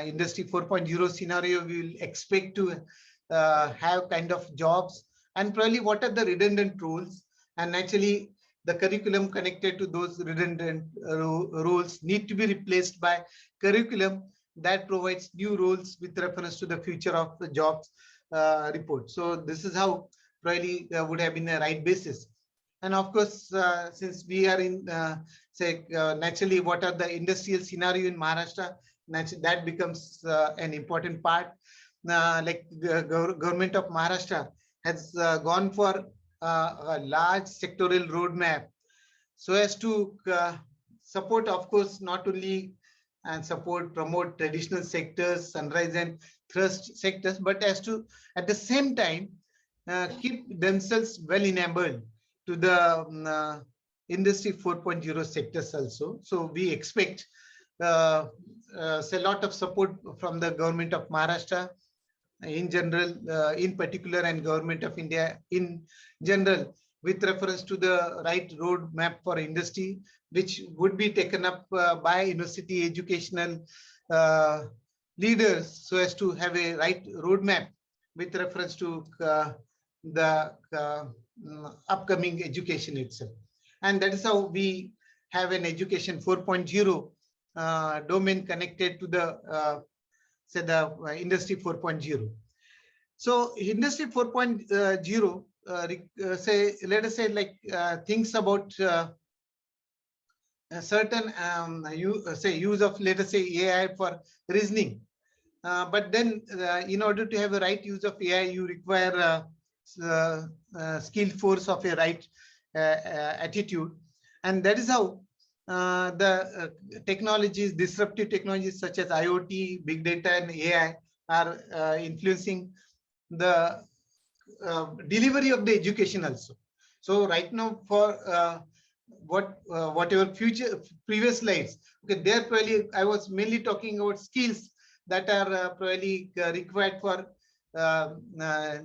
industry 4.0 scenario we will expect to have kind of jobs, and probably what are the redundant roles, and actually the curriculum connected to those redundant roles need to be replaced by curriculum that provides new roles with reference to the future of the jobs report. So this is how probably would have been a right basis. And of course, since we are in, naturally, what are the industrial scenario in Maharashtra, that becomes an important part. Like the government of Maharashtra has gone for a large sectoral roadmap so as to support, of course, not only and promote traditional sectors, sunrise and thrust sectors, but as to at the same time keep themselves well enabled to the industry 4.0 sectors also. So we expect a lot of support from the government of Maharashtra in general, in particular, and government of India in general, with reference to the right roadmap for industry, which would be taken up by university educational leaders so as to have a right roadmap with reference to the upcoming education itself. And that is how we have an education 4.0 domain connected to the say the industry 4.0. So industry 4.0 let us say like thinks about a certain use of, let us say, AI for reasoning. But then in order to have a right use of AI, you require skilled force of a right attitude. And that is how the technologies, disruptive technologies such as IoT, big data, and AI are influencing the delivery of the education also. So right now, for whatever future previous slides, okay, there probably I was mainly talking about skills that are probably required for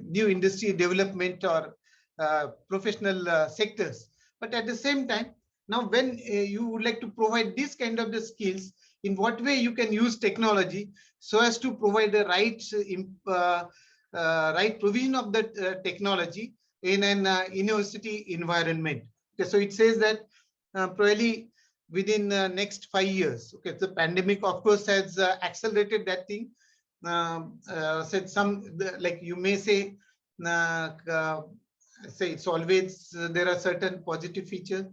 new industry development or professional sectors. But at the same time, now when you would like to provide this kind of the skills, in what way you can use technology so as to provide the right right provision of that technology in an university environment. Okay, so it says that probably within the next 5 years. Okay, the pandemic, of course, has accelerated that thing. Said some, like you may say it's always there are certain positive features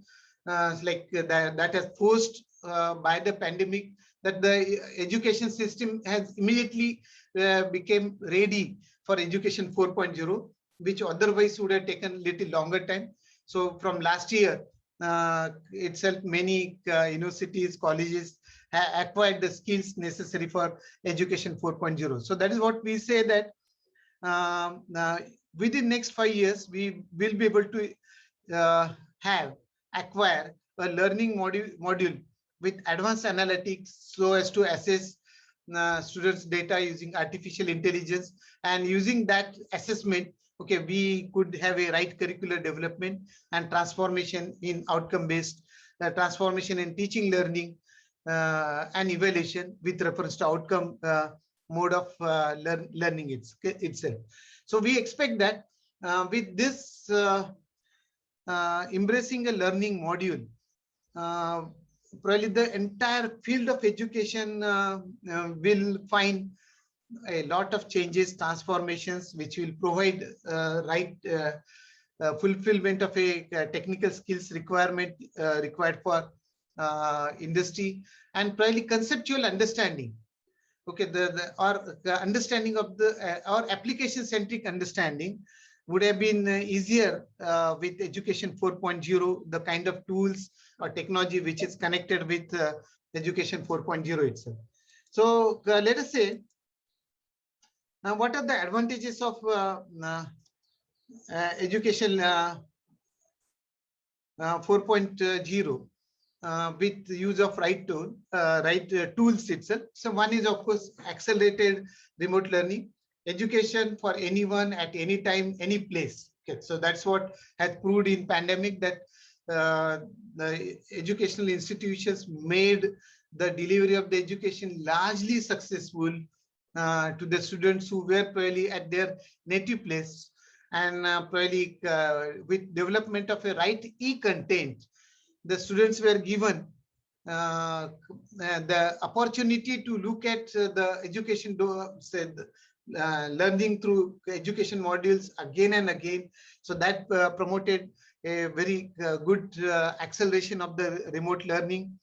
like that has forced by the pandemic, that the education system has immediately became ready for education 4.0, which otherwise would have taken little longer time. So from last year itself, many universities, colleges acquired the skills necessary for education 4.0. So that is what we say, that within next 5 years, we will be able to acquire a learning module with advanced analytics so as to assess students' data using artificial intelligence, and using that assessment, okay, we could have a right curricular development and transformation in outcome-based, transformation in teaching, learning, and evaluation with reference to outcome mode of learning itself. So we expect that with this embracing a learning module, probably the entire field of education will find a lot of changes, transformations, which will provide right fulfillment of a technical skills requirement required for industry, and probably conceptual understanding. Okay, the understanding of the or application centric understanding would have been easier with education 4.0, the kind of tools or technology which is connected with education 4.0 itself. So let us say, what are the advantages of education 4.0 with the use of tools itself? So one is, of course, accelerated remote learning, education for anyone at any time, any place. Okay, so that's what has proved in pandemic, that the educational institutions made the delivery of the education largely successful to the students who were probably at their native place, and probably with development of a right e-content, the students were given the opportunity to look at the education learning through education modules again and again. So that promoted a very good acceleration of the remote learning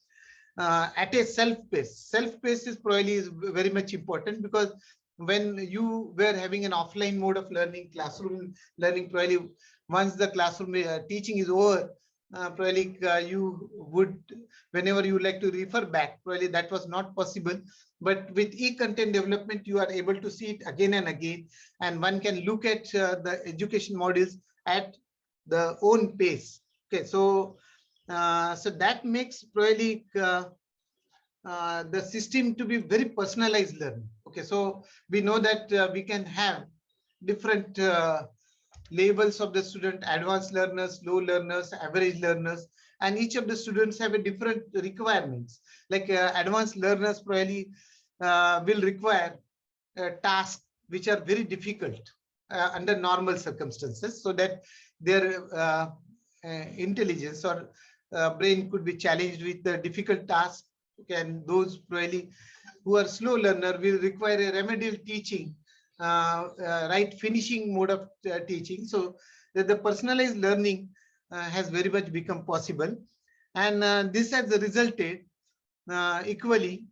at a self-pace. Self-pace is probably very much important, because when you were having an offline mode of learning, classroom learning, probably once the classroom teaching is over, probably you would, whenever you like to refer back, probably that was not possible. But with e-content development, you are able to see it again and again, and one can look at the education modules at the own pace. Okay, so so that makes probably the system to be very personalized learning. Okay, so we know that we can have different labels of the student: advanced learners, low learners, average learners, and each of the students have a different requirements. Like advanced learners probably will require tasks which are very difficult under normal circumstances, so that their intelligence or brain could be challenged with the difficult tasks. Okay, and those probably who are slow learner will require a remedial teaching, right finishing mode of teaching. So the personalized learning has very much become possible, and this has resulted equally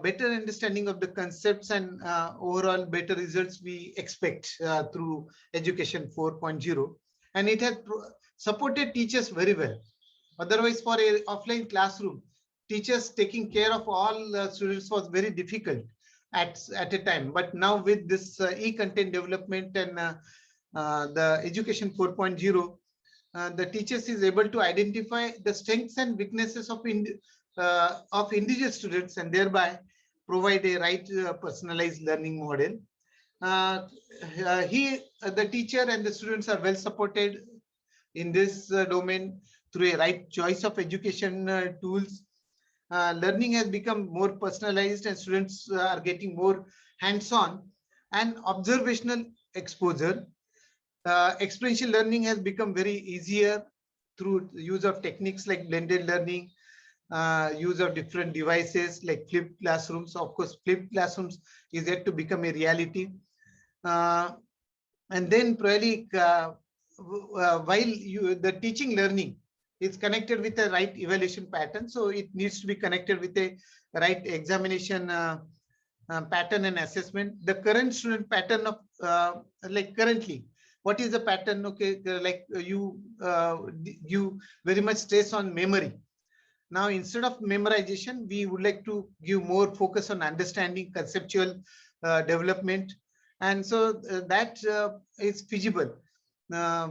better understanding of the concepts and overall better results we expect through education 4.0, and it has supported teachers very well. Otherwise, for a offline classroom, teachers taking care of all students was very difficult at a time. But now with this e-content development and the education 4.0, the teachers is able to identify the strengths and weaknesses of individual students, and thereby provide a right personalized learning model. The teacher and the students are well supported in this domain through a right choice of education tools. Learning has become more personalized, and students are getting more hands-on and observational exposure. Experiential learning has become very easier through the use of techniques like blended learning, use of different devices like flipped classrooms. Of course, flipped classrooms is yet to become a reality. And then probably while the teaching learning is connected with the right evaluation pattern, so it needs to be connected with a right examination pattern and assessment. The current student pattern of like currently, what is the pattern? Okay, like you very much stress on memory. Now, instead of memorization, we would like to give more focus on understanding, conceptual development, and so that is feasible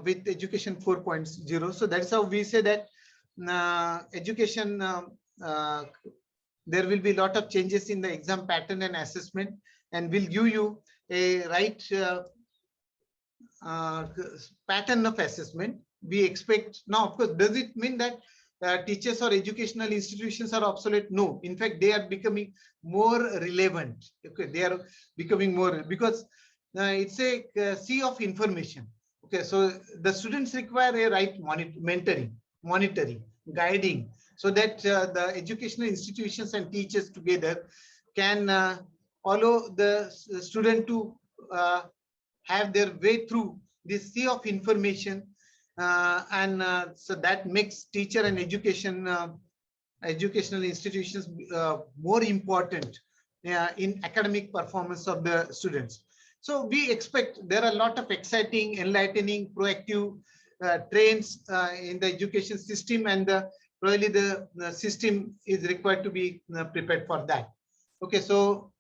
with education 4.0. So that's how we say that education, there will be a lot of changes in the exam pattern and assessment, and will give you a right pattern of assessment. We expect now, of course, does it mean that teachers or educational institutions are obsolete? No, in fact, they are becoming more relevant. Okay, they are becoming more, because it's a sea of information. Okay, so the students require a right monitoring, guiding, so that the educational institutions and teachers together can allow the student to have their way through this sea of information, and so that makes teacher and educational institutions more important in academic performance of the students. So we expect there are a lot of exciting, enlightening, proactive trends in the education system, and the probably the system is required to be prepared for that. Okay, so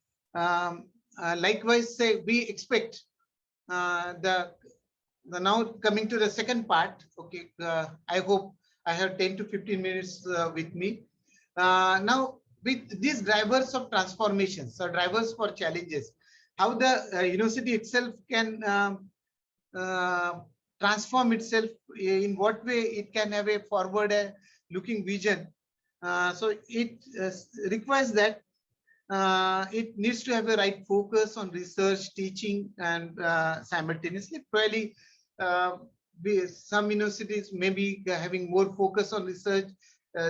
likewise, say we expect the now coming to the second part. Okay, I hope I have 10 to 15 minutes with me. Now, with these drivers of transformations or drivers for challenges, how the university itself can transform itself, in what way it can have a forward looking vision. So it requires that it needs to have a right focus on research, teaching, and simultaneously, probably some universities may be having more focus on research.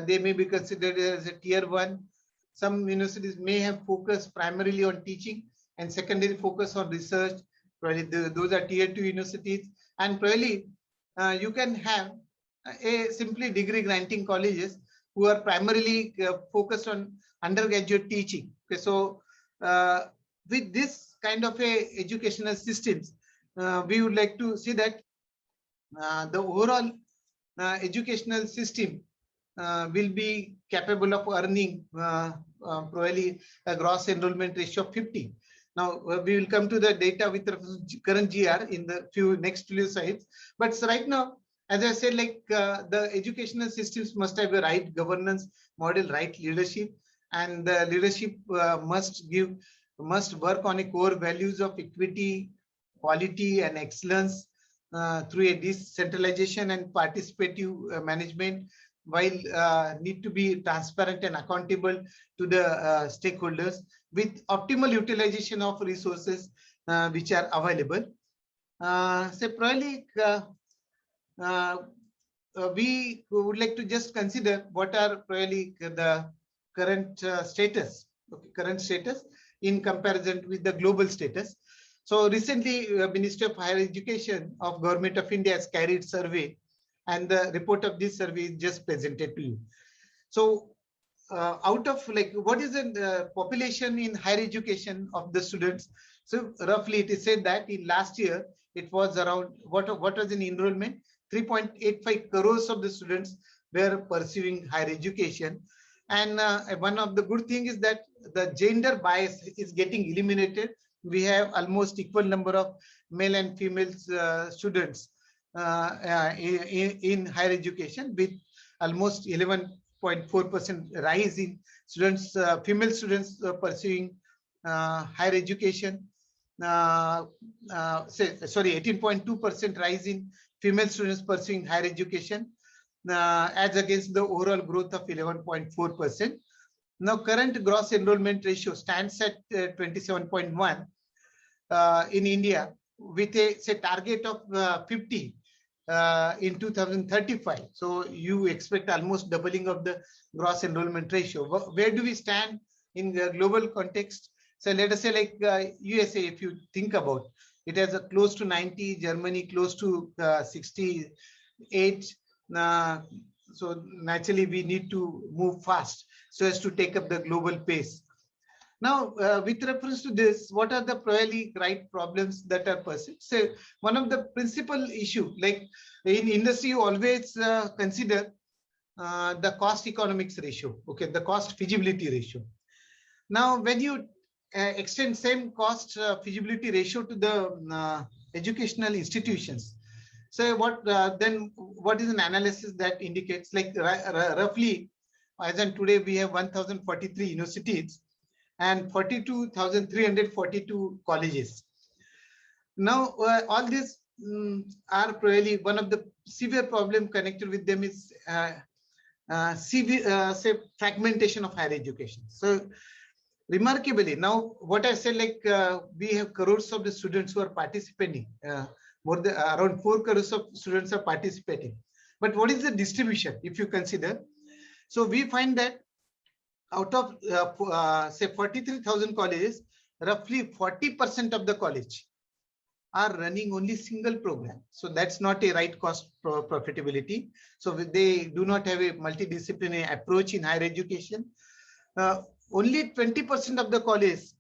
They may be considered as a tier 1. Some universities may have focus primarily on teaching and secondary focus on research. Probably those are tier 2 universities. And probably you can have a simply degree granting colleges who are primarily focused on undergraduate teaching. Okay, so with this kind of a educational systems, we would like to see that the overall educational system will be capable of earning probably a gross enrollment ratio of 50. Now we will come to the data with the current GR in the next few slides. But right now, as I said, like the educational systems must have a right governance model, right leadership, and the leadership must work on a core values of equity, quality, and excellence through a decentralization and participative management, while need to be transparent and accountable to the stakeholders with optimal utilization of resources which are available. So probably we would like to just consider what are probably the current status, current status in comparison with the global status. So recently, Ministry of Higher Education of Government of India has carried survey, and the report of this survey is just presented to you. So out of like what is the population in higher education of the students? So roughly it is said that in last year it was around what was in enrollment? 3.85 crores of the students were pursuing higher education. And one of the good things is that the gender bias is getting eliminated. We have almost equal number of male and female students in higher education, with almost 11.4% rise in students, female students pursuing higher education. Sorry, 18.2% rise in female students pursuing higher education, as against the overall growth of 11.4%. Now, current gross enrollment ratio stands at 27.1 in India, with a target of 50 in 2035. So you expect almost doubling of the gross enrollment ratio. Where do we stand in the global context? So let us say like USA, if you think about it, has a close to 90, Germany close to 68. So naturally we need to move fast so as to take up the global pace. Now, with reference to this, what are the probably right problems that are perceived? So one of the principal issue, like in industry, you always consider the cost economics ratio, okay, the cost feasibility ratio. Now, when you extend same cost feasibility ratio to the educational institutions, so what then what is an analysis that indicates, like roughly, as in today we have 1,043 universities and 42,342 colleges. Now, all these are probably one of the severe problem connected with them is severe, say, fragmentation of higher education. So remarkably, now what I said, like we have crores of the students who are participating, more than around 4 crores of students are participating. But what is the distribution if you consider? So we find that out of say 43,000 colleges, roughly 40% of the college are running only single program. So that's not a right cost profitability. So they do not have a multidisciplinary approach in higher education. Only 20% of the college,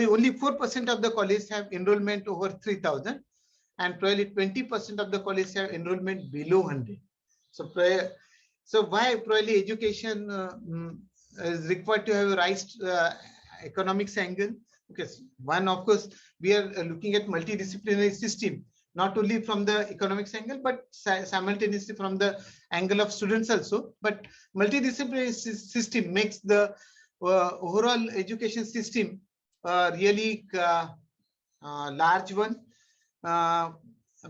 only 4% of the college have enrollment over 3,000, and probably 20% of the college have enrollment below 100. So why probably education is required to have a right economics angle? Okay, one, of course, we are looking at multidisciplinary system, not only from the economics angle, but simultaneously from the angle of students also. But multidisciplinary system makes the overall education system really large one,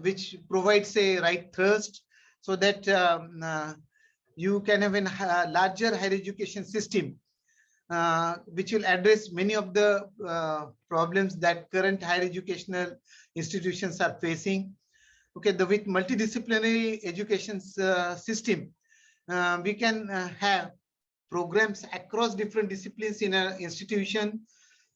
which provides a right thrust, so that you can have a larger higher education system, which will address many of the problems that current higher educational institutions are facing. Okay, with multidisciplinary education system, we can have programs across different disciplines in an institution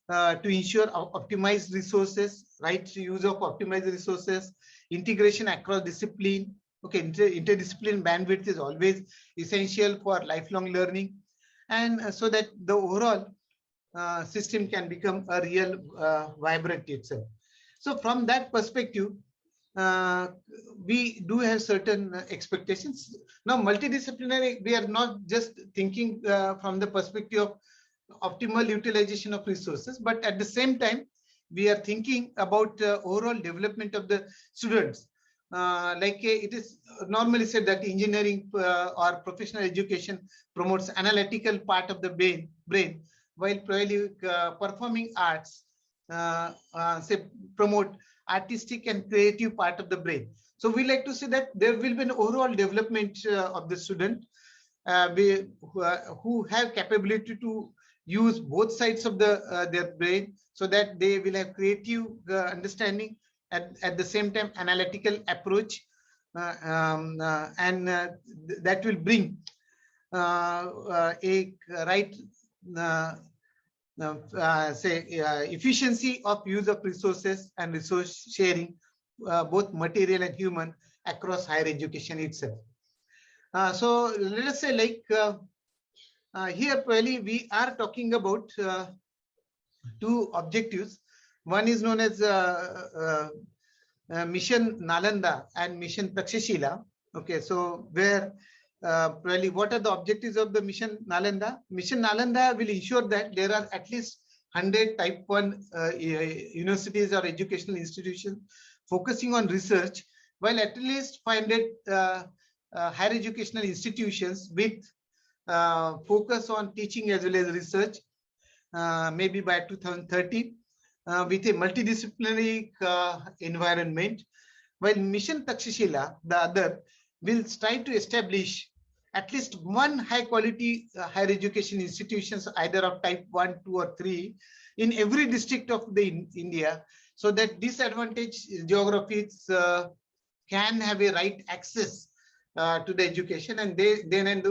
to ensure optimized resources, right use of optimized resources, integration across discipline. Okay, interdisciplinary bandwidth is always essential for lifelong learning, and so that the overall system can become a real vibrant itself. So from that perspective, we do have certain expectations. Now, multidisciplinary, we are not just thinking from the perspective of optimal utilization of resources, but at the same time, we are thinking about overall development of the students. It is normally said that engineering or professional education promotes analytical part of the brain, while probably performing arts promote artistic and creative part of the brain. So we like to say that there will be an overall development of the student who have capability to use both sides of their brain, so that they will have creative understanding, at the same time analytical approach, and that will bring a right efficiency of use of resources and resource sharing, both material and human, across higher education itself. So let us say, here probably we are talking about two objectives. One is known as Mission Nalanda and Mission Takshashila. Okay, so where probably what are the objectives of the Mission Nalanda? Mission Nalanda will ensure that there are at least 100 type 1 universities or educational institutions focusing on research, while at least 500 higher educational institutions with focus on teaching as well as research, maybe by 2030. With a multidisciplinary environment, while Mission Takshashila, the other, will try to establish at least one high quality higher education institutions, either of type 1, 2, or 3, in every district of the India, so that disadvantaged geographies can have a right access to the education, and then and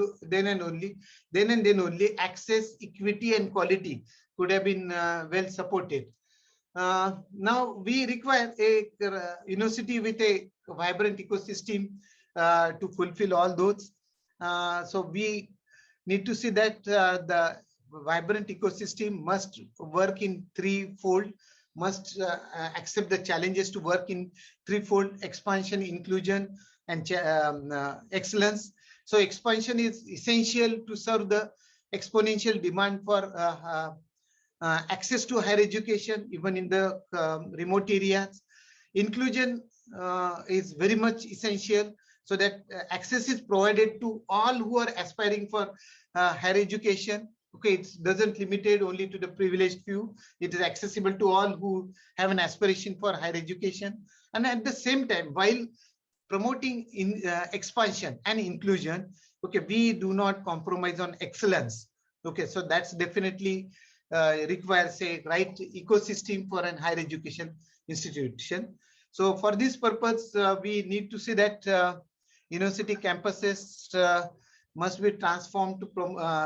then only access, equity, and quality could have been well supported. Now we require a university with a vibrant ecosystem to fulfill all those. So we need to see that the vibrant ecosystem must work in threefold, must accept the challenges to work in threefold: expansion, inclusion, and excellence. So expansion is essential to serve the exponential demand for access to higher education, even in the remote areas. Inclusion is very much essential, so that access is provided to all who are aspiring for higher education. Okay, it doesn't limited only to the privileged few. It is accessible to all who have an aspiration for higher education. And at the same time, while promoting expansion and inclusion, okay, we do not compromise on excellence. Okay, so that's definitely requires a right ecosystem for an higher education institution. So for this purpose, we need to see that university campuses must be transformed to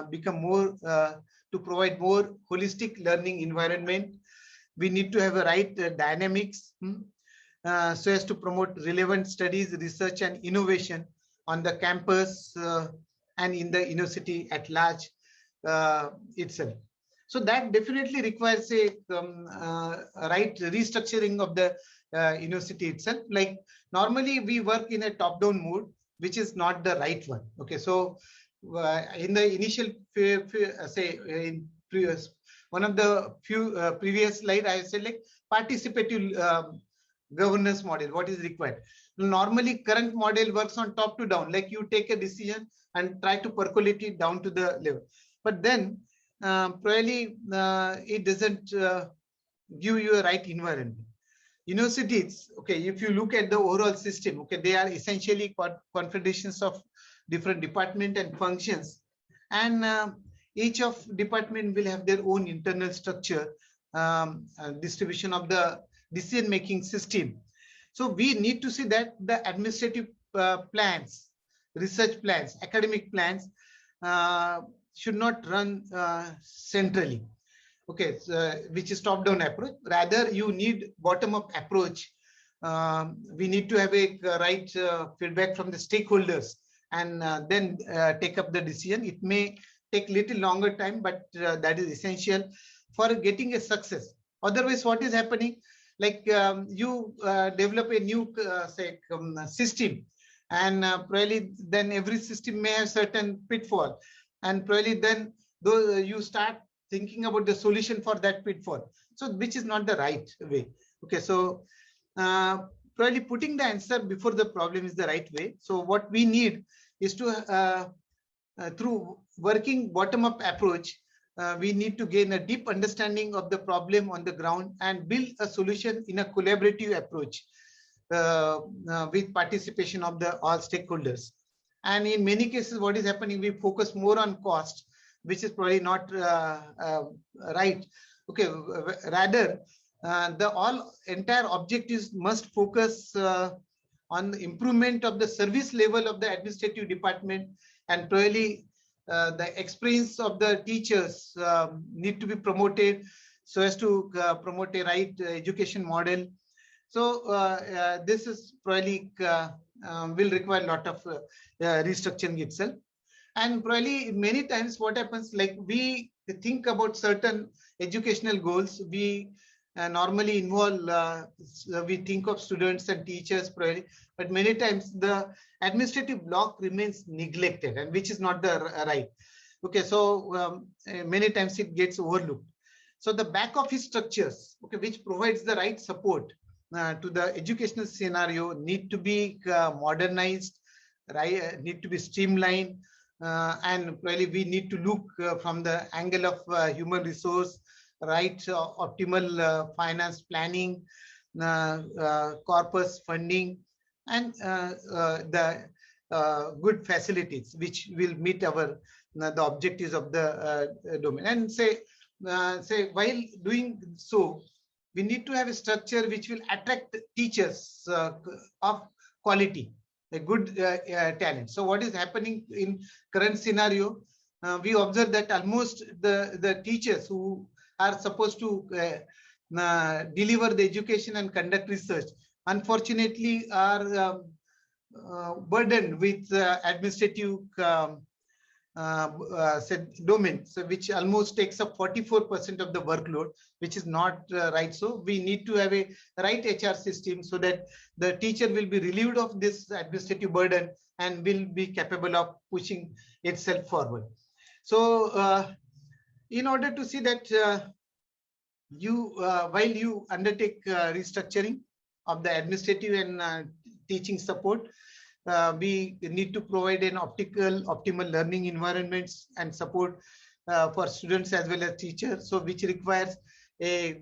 become more, to provide more holistic learning environment. We need to have a right dynamics so as to promote relevant studies, research, and innovation on the campus and in the university at large itself. So that definitely requires a right restructuring of the university itself. Like normally we work in a top-down mode, which is not the right one. Okay, so in the initial one of the few previous slide, I said like participative governance model, what is required. Normally, current model works on top to down, like you take a decision and try to percolate it down to the level. But then probably it doesn't give you a right environment. Universities, okay, if you look at the overall system, okay, they are essentially confederations of different department and functions, and each of department will have their own internal structure, distribution of the decision-making system. So we need to see that the administrative plans, research plans, academic plans should not run centrally. Okay, so, which is top-down approach. Rather, you need bottom-up approach. We need to have a right feedback from the stakeholders and then take up the decision. It may take little longer time, but that is essential for getting a success. Otherwise, what is happening? Like you develop a new system, and probably then every system may have certain pitfall, and probably then though you start thinking about the solution for that pitfall, so which is not the right way. Okay, so probably putting the answer before the problem is the right way. So what we need is to through working bottom-up approach, we need to gain a deep understanding of the problem on the ground and build a solution in a collaborative approach with participation of the all stakeholders. And in many cases, what is happening, we focus more on cost, which is probably not right. Okay, rather the entire objectives must focus on the improvement of the service level of the administrative department, and probably the experience of the teachers need to be promoted so as to promote a right education model. So this is probably will require a lot of restructuring itself. And probably many times what happens, like we think about certain educational goals, we normally involve, we think of students and teachers probably, but many times the administrative block remains neglected, and which is not the right. Okay, so many times it gets overlooked. So the back office structures, okay, which provides the right support to the educational scenario, need to be modernized, right? Need to be streamlined, and probably we need to look from the angle of human resource, right? Optimal finance planning, corpus funding, and the good facilities which will meet our the objectives of the domain. And say while doing so, we need to have a structure which will attract teachers of quality, a good talent. So what is happening in current scenario, we observe that almost the teachers who are supposed to deliver the education and conduct research, unfortunately are burdened with administrative domain, so which almost takes up 44% of the workload, which is not right. So we need to have a right HR system so that the teacher will be relieved of this administrative burden and will be capable of pushing itself forward. So in order to see that while you undertake restructuring of the administrative and teaching support, we need to provide an optimal learning environments and support for students as well as teachers. So which requires a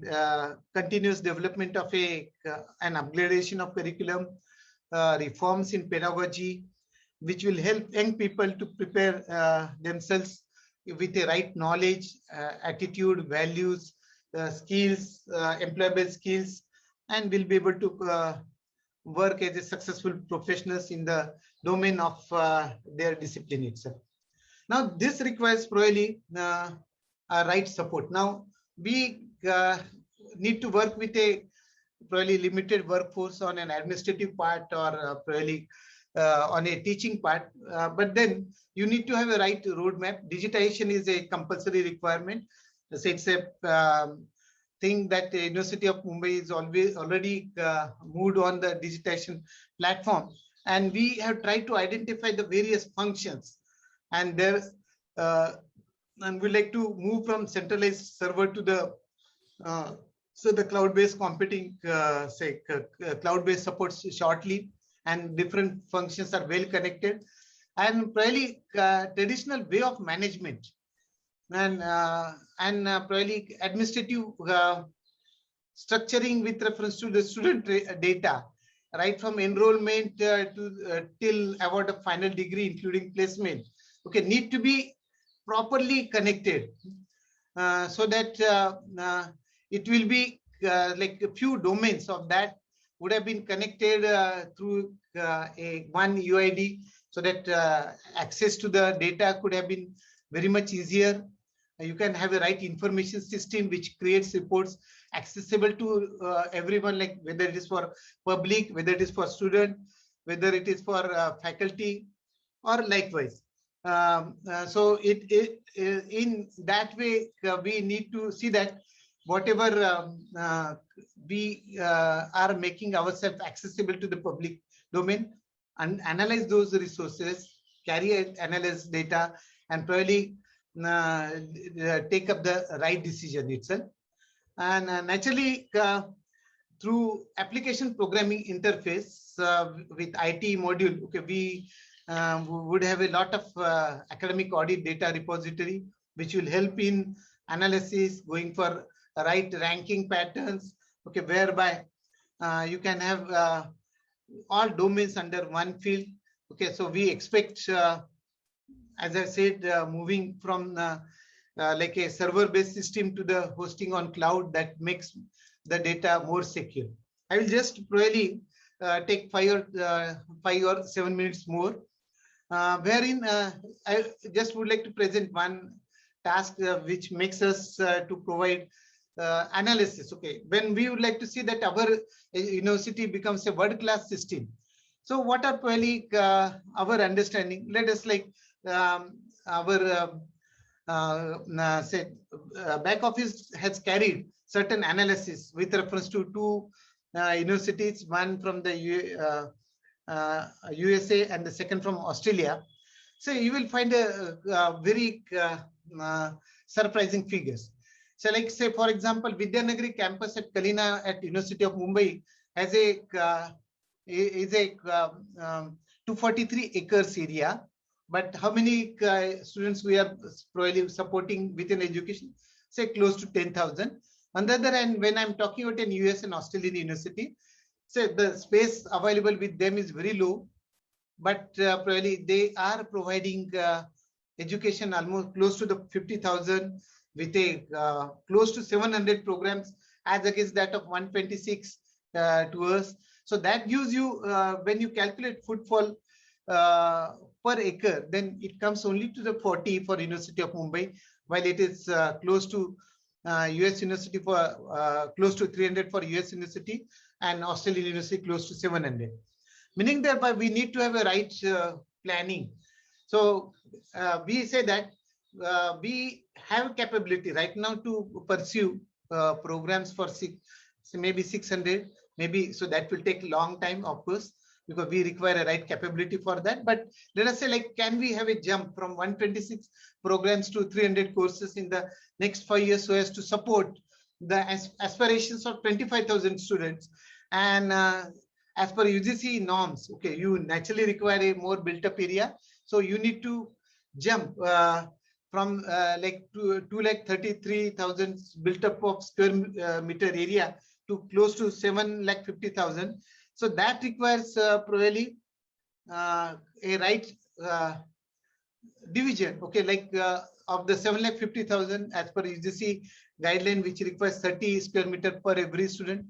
continuous development of an upgradation of curriculum, reforms in pedagogy, which will help young people to prepare themselves with the right knowledge, attitude, values, skills, employable skills, and will be able to work as a successful professionals in the domain of their discipline itself. Now, this requires probably a right support. Now, we need to work with a probably limited workforce on an administrative part or probably on a teaching part, but then you need to have a right roadmap. Digitization is a compulsory requirement. So it's a thing that the University of Mumbai is already moved on the digitization platform, and we have tried to identify the various functions, and there and we like to move from centralized server to the so the cloud-based computing, cloud-based supports shortly, and different functions are well connected, and probably traditional way of management and probably administrative structuring with reference to the student data, right from enrollment to till award of final degree, including placement, okay, need to be properly connected so that it will be like a few domains of that would have been connected through a one UID, so that access to the data could have been very much easier. You can have a right information system which creates reports accessible to everyone, like whether it is for public, whether it is for student, whether it is for faculty, or likewise. So in that way, we need to see that whatever we are making ourselves accessible to the public domain, and analyze those resources, carry analyze data, and probably take up the right decision itself. And naturally, through application programming interface with IT module, okay, we would have a lot of academic audit data repository, which will help in analysis, going for right ranking patterns, okay, whereby you can have all domains under one field. Okay, so we expect, as I said, moving from like a server-based system to the hosting on cloud that makes the data more secure. I will just probably take 5 or 7 minutes more, wherein I just would like to present one task which makes us to provide analysis. Okay, when we would like to see that our university becomes a world-class system. So what are probably our understanding? Let us like our say back office has carried certain analysis with reference to two universities, one from the USA and the second from Australia. So you will find a very surprising figures. So like say, for example, Vidyanagari campus at Kalina at University of Mumbai has a 243 acres area. But how many students we are probably supporting within education? Say close to 10,000. On the other hand, when I'm talking about an US and Australian university, say the space available with them is very low, but probably they are providing education almost close to the 50,000 with a close to 700 programs as against that of 126 to us. So that gives you, when you calculate footfall per acre, then it comes only to the 40 for University of Mumbai, while it is close to US University for close to 300 for US University, and Australian University close to 700. Meaning thereby we need to have a right planning. So we say that we have capability right now to pursue programs for maybe 600, maybe, so that will take a long time, of course, because we require a right capability for that. But let us say, like, can we have a jump from 126 programs to 300 courses in the next 5 years, so as to support the aspirations of 25,000 students? And as per UGC norms, okay, you naturally require a more built-up area. So you need to jump from like 233,000 built-up of square meter area to close to 750,000. So that requires probably a right division, okay, like of the 750,000 as per UGC guideline, which requires 30 square meter per every student.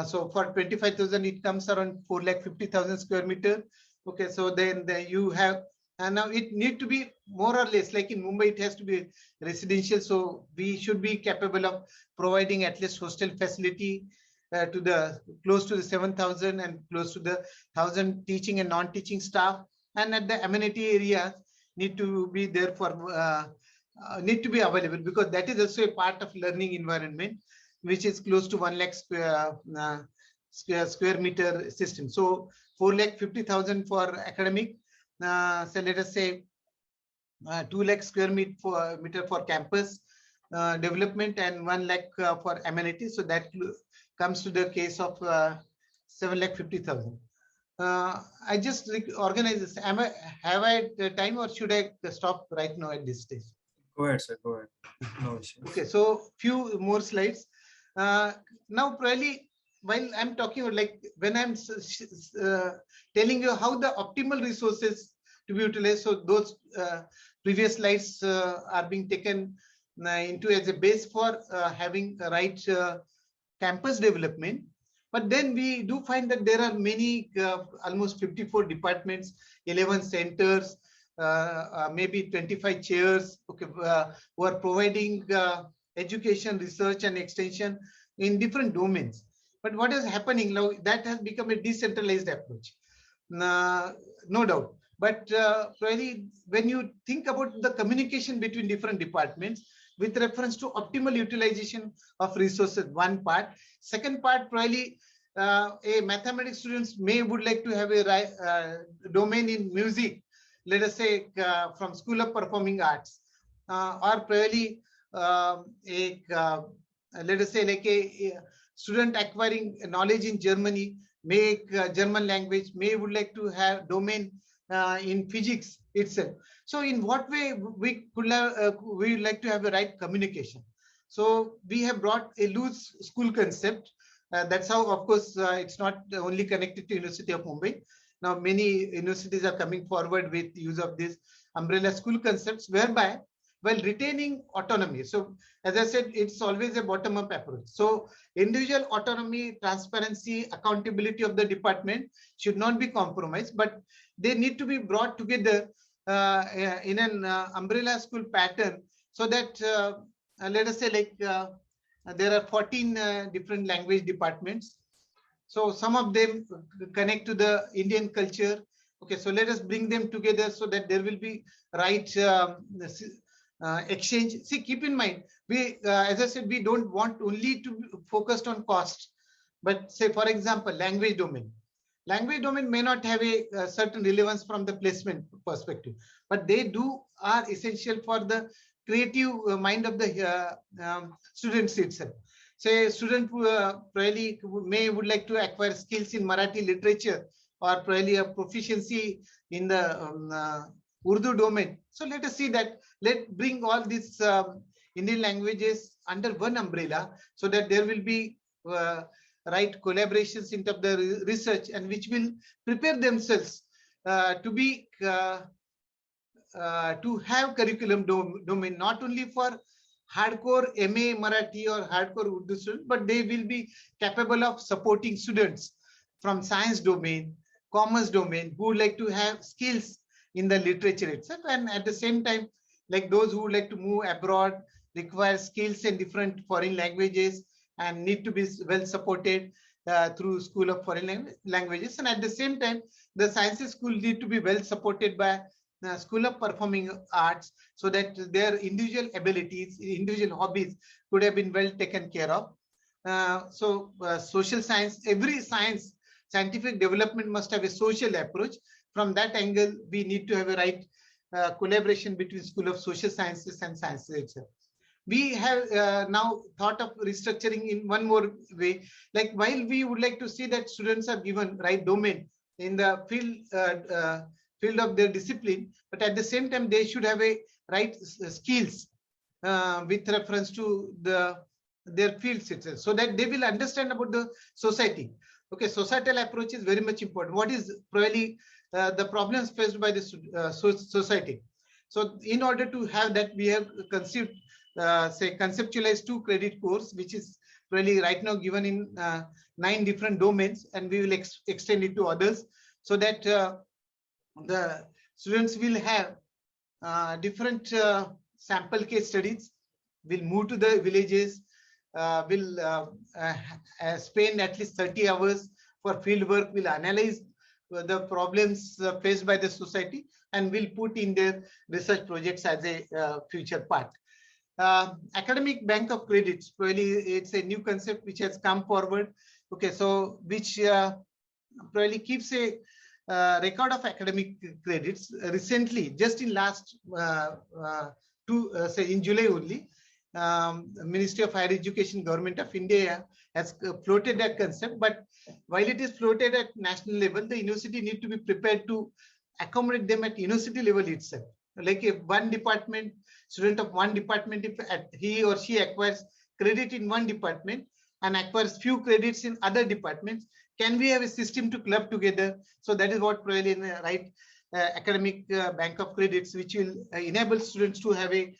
So for 25,000, it comes around 450,000 square meter. Okay, so then you have, and now it need to be more or less like in Mumbai, it has to be residential. So we should be capable of providing at least hostel facility to the close to the 7,000 and close to the 1,000 teaching and non-teaching staff. And at the amenity areas need to be there for need to be available, because that is also a part of learning environment, which is close to 1 lakh square meter system. So 4,50,000 for academic. So let us say 2 lakh square meter for campus development and 1 lakh for amenities. So that comes to the case of 7,50,000. I just organize this. Have I time or should I stop right now at this stage? Go ahead, sir. Go ahead. No issues. Okay, so few more slides. Now, probably while I'm talking about, like when I'm telling you how the optimal resources to be utilized, so those previous slides are being taken into as a base for having the right campus development. But then we do find that there are many, almost 54 departments, 11 centers, maybe 25 chairs, okay, who are providing education, research, and extension in different domains. But what is happening now, that has become a decentralized approach, no doubt. But probably when you think about the communication between different departments with reference to optimal utilization of resources, one part. Second part, probably a mathematics students would like to have a domain in music, let us say from School of Performing Arts, or probably let us say like a student acquiring knowledge in Germany, German language, would like to have domain in physics itself. So in what way we could have, we would like to have a right communication. So we have brought a loose school concept. That's how, of course, it's not only connected to University of Mumbai. Now many universities are coming forward with use of this umbrella school concepts, whereby while retaining autonomy. So as I said, it's always a bottom-up approach. So individual autonomy, transparency, accountability of the department should not be compromised, but they need to be brought together in an umbrella school pattern, so that let us say like there are 14 different language departments. So some of them connect to the Indian culture. Okay, so let us bring them together so that there will be right exchange. See, keep in mind, we, as I said, we don't want only to be focused on cost, but say, for example, language domain. Language domain may not have a certain relevance from the placement perspective, but they are essential for the creative mind of the students itself. Say, student probably would like to acquire skills in Marathi literature, or probably a proficiency in the Urdu domain. So let us see that, bring all these Indian languages under one umbrella, so that there will be right collaborations into the research, and which will prepare themselves to be to have curriculum domain, not only for hardcore MA Marathi or hardcore Urdu students, but they will be capable of supporting students from science domain, commerce domain, who would like to have skills in the literature itself, and at the same time, like those who would like to move abroad, require skills in different foreign languages, and need to be well supported through School of Foreign Languages. And at the same time, the sciences school need to be well supported by the School of Performing Arts, so that their individual abilities, individual hobbies could have been well taken care of. Social science, every scientific development must have a social approach. From that angle, we need to have a right collaboration between School of Social Sciences and Sciences itself. We have now thought of restructuring in one more way. Like, while we would like to see that students are given right domain in the field of their discipline, but at the same time, they should have a right skills with reference to their fields itself, so that they will understand about the society. Okay, societal approach is very much important. What is probably the problems faced by the society? So in order to have that, we have conceived, conceptualized 2 credit course, which is really right now given in 9 different domains, and we will extend it to others, so that the students will have different sample case studies, will move to the villages, will spend at least 30 hours for field work, will analyze the problems faced by the society, and will put in their research projects as a future part. Academic bank of credits, really it's a new concept which has come forward. Okay, so which probably keeps a record of academic credits. Recently, just in last say in July only, Ministry of Higher Education, Government of India has floated that concept. But while it is floated at national level, the university need to be prepared to accommodate them at university level itself. Like if one department, student of one department, if he or she acquires credit in one department and acquires few credits in other departments, can we have a system to club together? So that is what probably in the right academic bank of credits, which will enable students to have a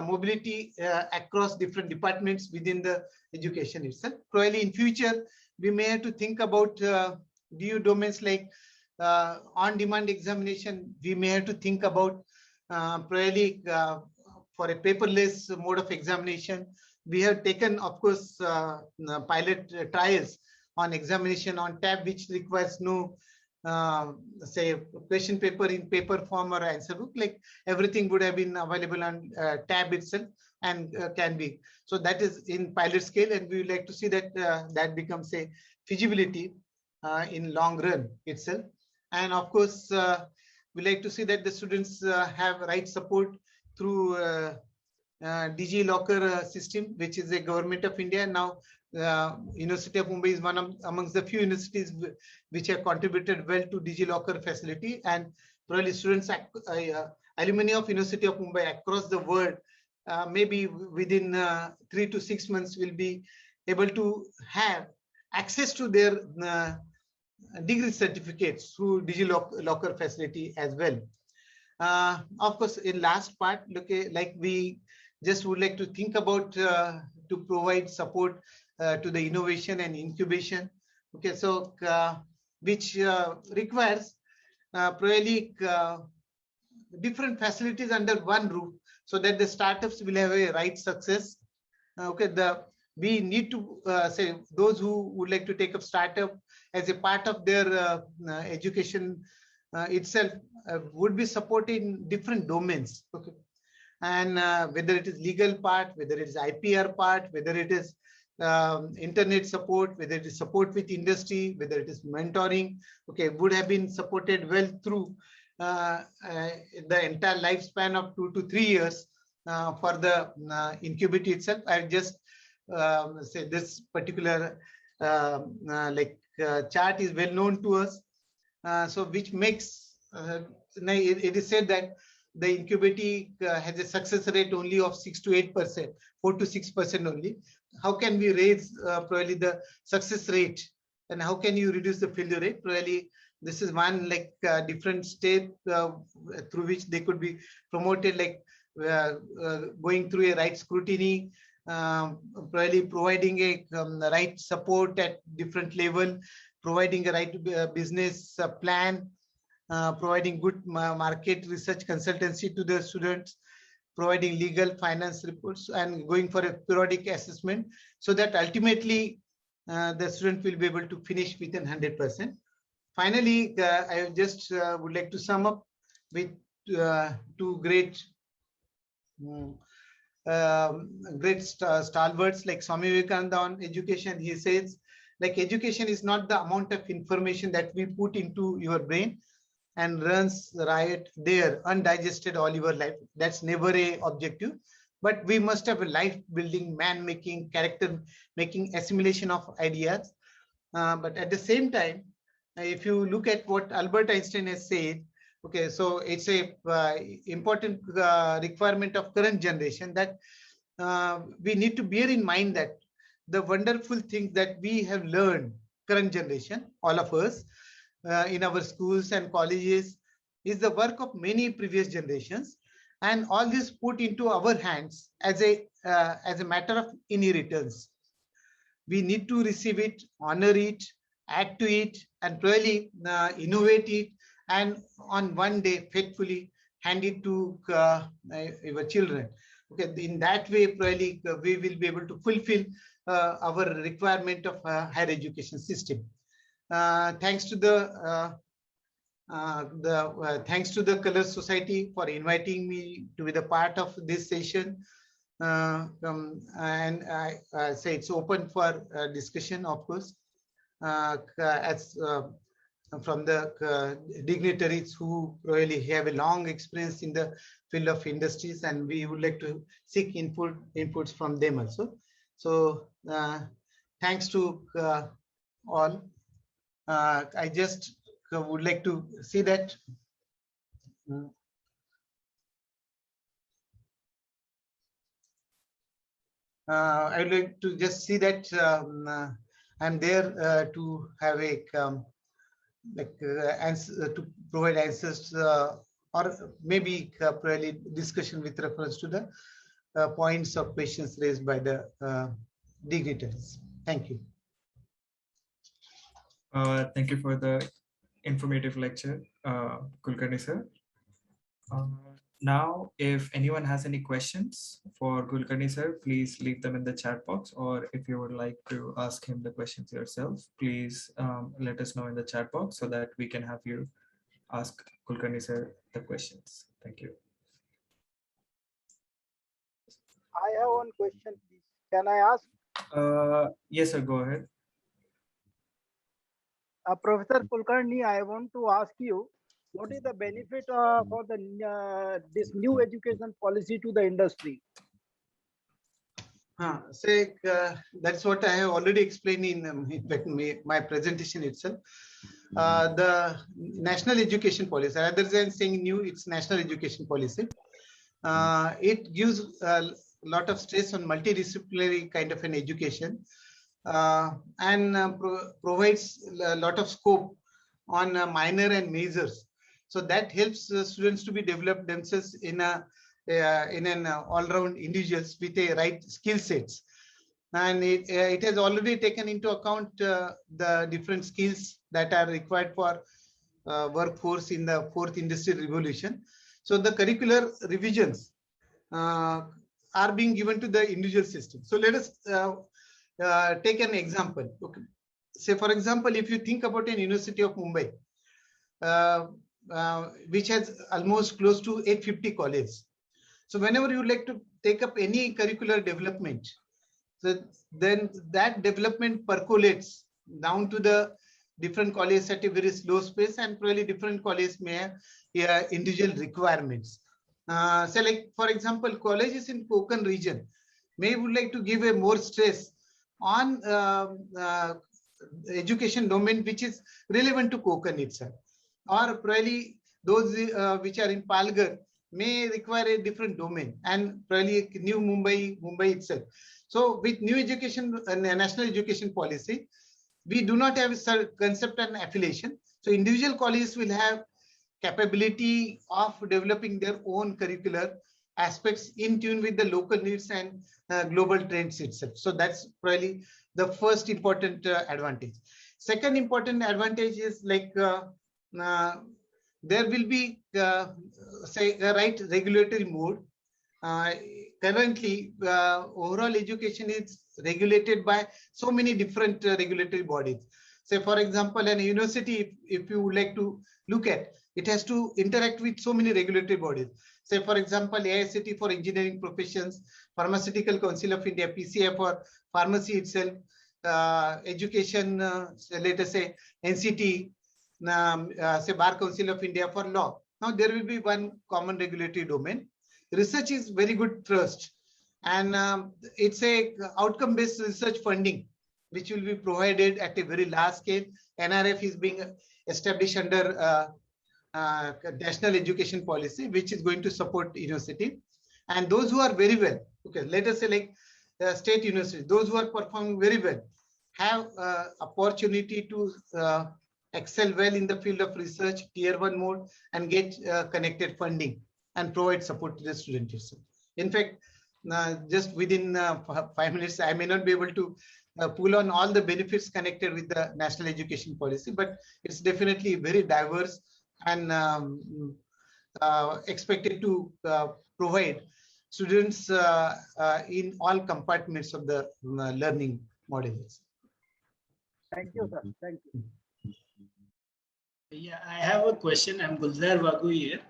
mobility across different departments within the education itself. Probably in future, we may have to think about DU domains like on-demand examination. We may have to think about probably for a paperless mode of examination. We have taken, of course, pilot trials on examination on tab, which requires no say question paper in paper form or answer book. Like everything would have been available on tab itself and can be. So that is in pilot scale, and we would like to see that that becomes a feasibility in long run itself. And of course, we like to see that the students have right support through DigiLocker system, which is a Government of India. Now, University of Mumbai is one amongst the few universities which have contributed well to DigiLocker facility, and probably students, alumni of University of Mumbai across the world, maybe within 3 to 6 months will be able to have access to their degree certificates through DigiLocker facility as well. Of course, in last part, like we just would like to think about to provide support to the innovation and incubation. Okay, so which requires probably different facilities under one roof, so that the startups will have a right success. Okay, we need to say those who would like to take up startup as a part of their education itself would be supported in different domains. Okay, and whether it is legal part, whether it is IPR part, whether it is internet support, whether it is support with industry, whether it is mentoring, okay, would have been supported well through the entire lifespan of 2 to 3 years for the incubity itself. I just say this particular chart is well known to us, so which makes it is said that the incubity has a success rate only of 6 to 8%, 4 to 6% only. How can we raise probably the success rate, and how can you reduce the failure rate? Probably this is one different step through which they could be promoted, like going through a right scrutiny, probably providing a right support at different level, providing a right business plan, providing good market research consultancy to the students, providing legal finance reports, and going for a periodic assessment, so that ultimately the student will be able to finish within 100%. Finally, I just would like to sum up with two great stalwarts like Swami Vivekananda on education. He says, like, education is not the amount of information that we put into your brain and runs riot there undigested all your life. That's never a objective, but we must have a life building, man making, character making assimilation of ideas. But at the same time, if you look at what Albert Einstein has said, okay, so it's a important requirement of current generation that we need to bear in mind that the wonderful things that we have learned, current generation, all of us, in our schools and colleges, is the work of many previous generations, and all this put into our hands as a matter of inheritance. We need to receive it, honor it, add to it, and really innovate it, and on one day faithfully hand it to our children. Okay, in that way, probably we will be able to fulfill our requirement of higher education system. Thanks to the Colors Society for inviting me to be the part of this session, and I say it's open for discussion, of course. as from the dignitaries who really have a long experience in the field of industries, and we would like to seek inputs from them also. So thanks to all. I just would like to see that I would like to just see that I'm there to have a answer, to provide answers or maybe probably discussion with reference to the points or questions raised by the dignitaries. Thank you. Thank you for the informative lecture, Kulkarni sir. Now, if anyone has any questions for Kulkarni sir, please leave them in the chat box, or if you would like to ask him the questions yourself, please let us know in the chat box so that we can have you ask Kulkarni sir the questions. Thank you. I have one question, please. Can I ask? Yes, sir, go ahead. Professor Kulkarni, I want to ask you, what is the benefit for the this new education policy to the industry? That's what I have already explained in my presentation itself. The national education policy, rather than saying new, it's national education policy. It gives a lot of stress on multidisciplinary kind of an education and provides a lot of scope on minor and majors. So that helps students to be developed themselves in an all-round individuals with a right skill sets. And it has already taken into account the different skills that are required for workforce in the fourth industrial revolution. So the curricular revisions are being given to the individual system. So let us take an example. Okay. Say, for example, if you think about an University of Mumbai, which has almost close to 850 colleges. So whenever you like to take up any curricular development, so then that development percolates down to the different colleges at a very slow pace, and probably different colleges may have individual requirements. So like, for example, colleges in Konkan region may would like to give a more stress on education domain which is relevant to Konkan itself, or probably those which are in Palghar may require a different domain, and probably new Mumbai itself. So with new education national education policy, we do not have a concept and affiliation. So individual colleges will have capability of developing their own curricular aspects in tune with the local needs and global trends itself. So that's probably the first important advantage. Second important advantage is like there will be say a right regulatory mode. Currently, overall education is regulated by so many different regulatory bodies. Say, for example, an university, if you would like to look at, it has to interact with so many regulatory bodies. Say, for example, AICTE for engineering professions, Pharmaceutical Council of India, PCI for pharmacy itself, education, let us say NCT, say Bar Council of India for law. Now there will be one common regulatory domain. Research is very good trust, and it's a outcome-based research funding which will be provided at a very large scale. NRF is being established under national education policy, which is going to support university. And those who are very well, okay, let us say like state university, those who are performing very well have opportunity to excel well in the field of research, tier 1 mode, and get connected funding and provide support to the student itself. In fact, just within 5 minutes, I may not be able to pull on all the benefits connected with the national education policy, but it's definitely very diverse and expected to provide students in all compartments of the learning models. Thank you, sir. Thank you. Yeah, I have a question. I'm Gulzar Bagu here.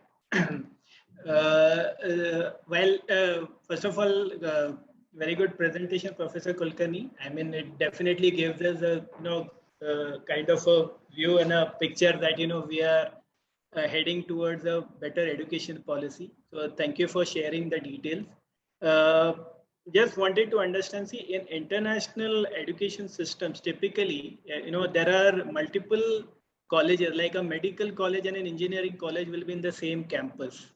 First of all, very good presentation, Professor Kulkarni. I mean, it definitely gives us a kind of a view and a picture that we are heading towards a better education policy. So thank you for sharing the details. Just wanted to understand, see, in international education systems, typically, there are multiple colleges, like a medical college and an engineering college will be in the same campus.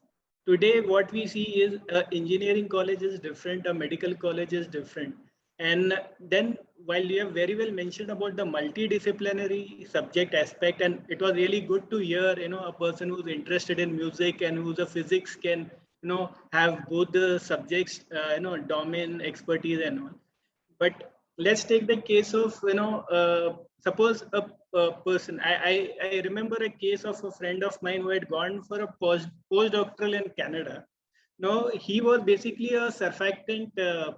Today, what we see is engineering college is different, a medical college is different. And then while you have very well mentioned about the multidisciplinary subject aspect, and it was really good to hear, a person who's interested in music and who's a physics can, have both the subjects, domain expertise and all. But let's take the case of, suppose a person, I remember a case of a friend of mine who had gone for a postdoctoral in Canada. No, he was basically a surfactant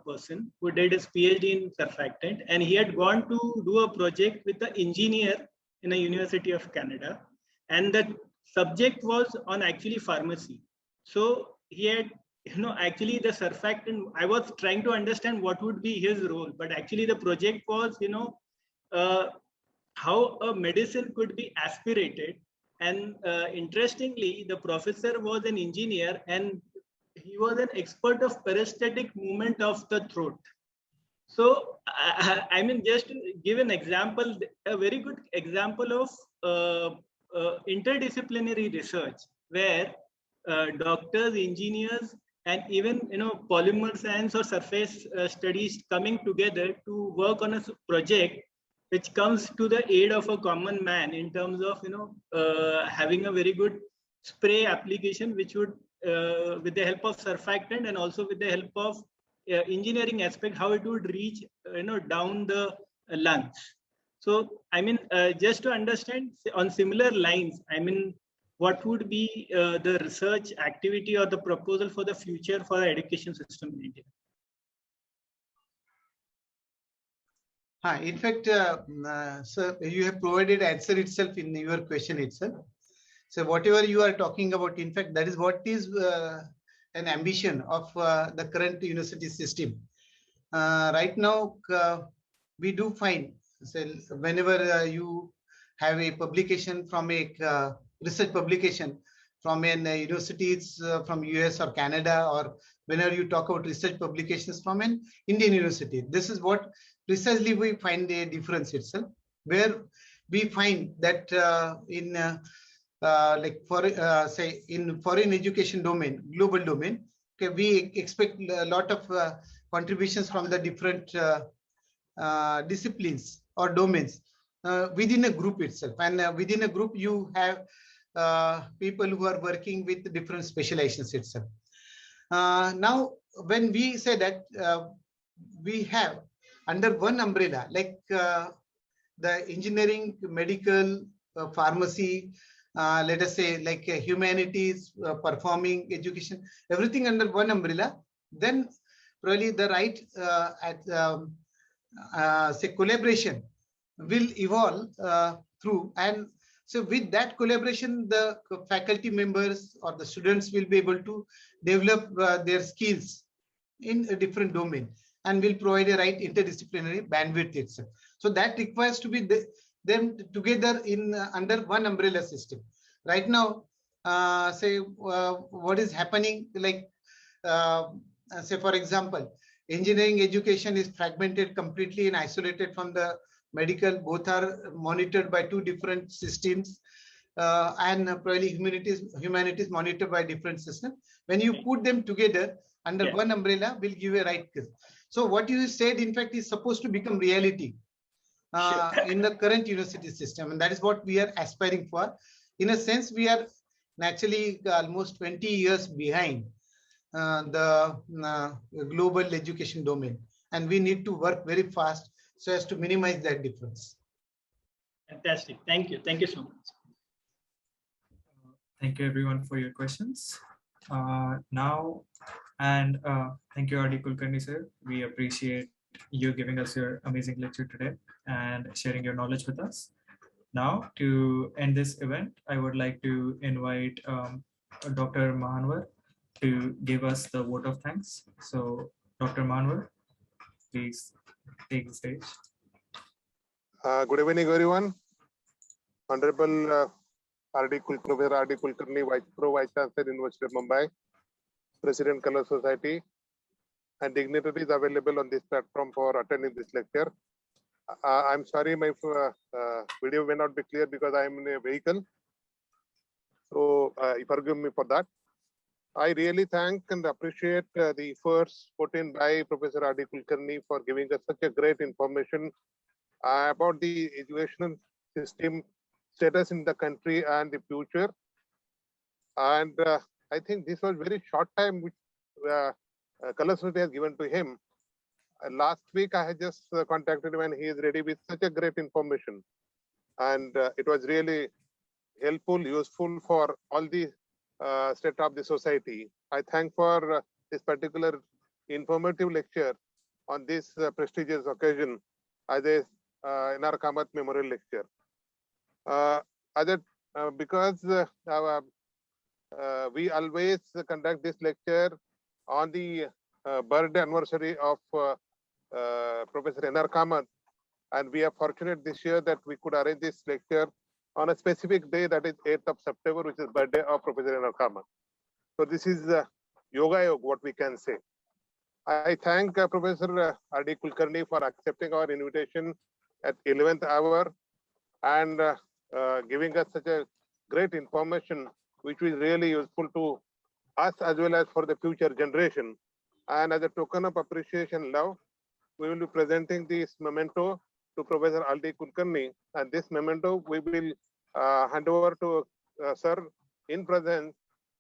person who did his PhD in surfactant, and he had gone to do a project with an engineer in a University of Canada, and the subject was on actually pharmacy. So he had, actually the surfactant, I was trying to understand what would be his role, but actually the project was, how a medicine could be aspirated. And interestingly, the professor was an engineer and he was an expert of peristaltic movement of the throat. So, I mean, just to give an example, a very good example of interdisciplinary research where doctors, engineers, and even polymer science or surface studies coming together to work on a project which comes to the aid of a common man in terms of having a very good spray application, which would with the help of surfactant and also with the help of engineering aspect, how it would reach down the lungs. So I mean, just to understand on similar lines, I mean, what would be the research activity or the proposal for the future for the education system in India? In fact, sir, you have provided answer itself in your question itself. So whatever you are talking about, in fact, that is what is an ambition of the current university system. Right now, we do find, so whenever you have a publication from a research publication from an universities from US or Canada, or whenever you talk about research publications from an Indian university, this is what precisely we find a difference itself, where we find that in like for say in foreign education domain, global domain, okay, we expect a lot of contributions from the different disciplines or domains within a group itself, and within a group you have people who are working with different specializations itself. Now, when we say that we have under one umbrella, like the engineering, medical, pharmacy, let us say like humanities, performing education, everything under one umbrella, then probably the right say collaboration will evolve through. And so with that collaboration, the faculty members or the students will be able to develop their skills in a different domain and will provide a right interdisciplinary bandwidth itself. So that requires to be them together in under one umbrella system. Right now, say what is happening, like say for example, engineering education is fragmented completely and isolated from the medical. Both are monitored by two different systems, and probably humanities monitored by different systems. When you put them together under one umbrella, will give a right. So what you said, in fact, is supposed to become reality in the current university system, and that is what we are aspiring for. In a sense, we are naturally almost 20 years behind the global education domain, and we need to work very fast so as to minimize that difference. Fantastic. Thank you. Thank you so much. Thank you everyone for your questions. Now, and thank you, R.D. Kulkarni sir. We appreciate you giving us your amazing lecture today and sharing your knowledge with us. Now, to end this event, I would like to invite Dr. Mahanwar to give us the vote of thanks. So, Dr. Mahanwar, please take the stage. Good evening, everyone. Honorable Professor R.D. Kulkarni, Vice Chancellor, University of Mumbai, President, Color Society, and dignitaries available on this platform for attending this lecture. I'm sorry, my video may not be clear because I am in a vehicle. So, forgive me for that. I really thank and appreciate the efforts put in by Professor R.D. Kulkarni for giving us such a great information about the educational system status in the country and the future. And I think this was very short time which Color Society has given to him. Last week I had just contacted him and he is ready with such a great information. And it was really helpful, useful for all the state of the society. I thank for this particular informative lecture on this prestigious occasion as a N.R. Kamath Memorial Lecture. Because we always conduct this lecture on the birthday anniversary of Professor N.R. Kamath, and we are fortunate this year that we could arrange this lecture on a specific day, that is 8th of September, which is birthday of Professor N.R. Kamath. So this is Yoga Yoga, what we can say. I thank Professor R.D. Kulkarni for accepting our invitation at 11th hour and giving us such a great information, which is really useful to us as well as for the future generation. And as a token of appreciation, love, we will be presenting this memento to Professor R.D. Kulkarni, and this memento we will hand over to Sir in presence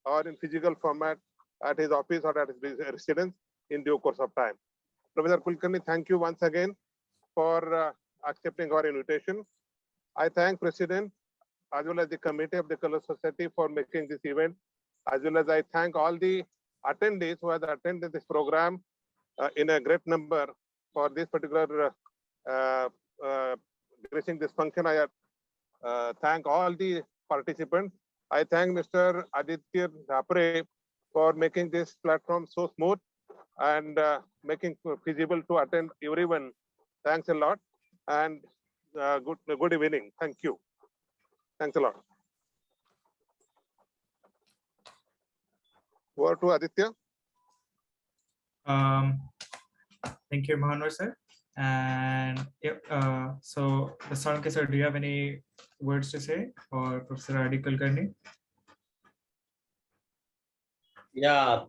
or in physical format at his office or at his residence in due course of time. Professor Kulkarni, thank you once again for accepting our invitation. I thank President as well as the committee of the Color Society for making this event, as well as I thank all the attendees who have attended this program in a great number for this particular gracing this function. I thank all the participants. I thank Mr. Aditya Dhapre for making this platform so smooth and making feasible to attend everyone. Thanks a lot, and good evening. Thank you. Thanks a lot. Over to Aditya. Thank you, Mahanwar sir. And so, Solanke sir, do you have any words to say for Professor R.D. Kulkarni? Yeah,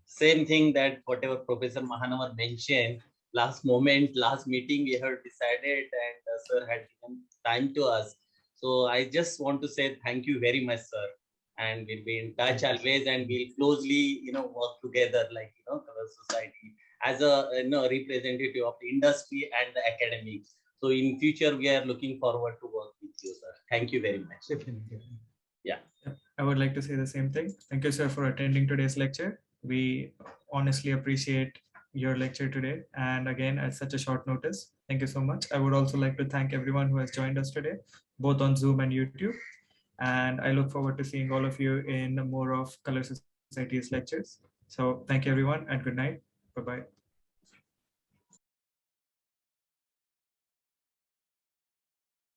same thing that whatever Professor Mahanwar mentioned, last meeting we have decided, and sir had given time to us. So I just want to say thank you very much, sir. And we'll be in touch always, and we'll closely, work together, like, Color Society as a representative of the industry and the academics. So in future, we are looking forward to work with you, sir. Thank you very much. Yeah. I would like to say the same thing. Thank you, sir, for attending today's lecture. We honestly appreciate your lecture today. And again, at such a short notice, thank you so much. I would also like to thank everyone who has joined us today, both on Zoom and YouTube. And I look forward to seeing all of you in more of Color Society's lectures. So thank you, everyone, and good night. Bye-bye.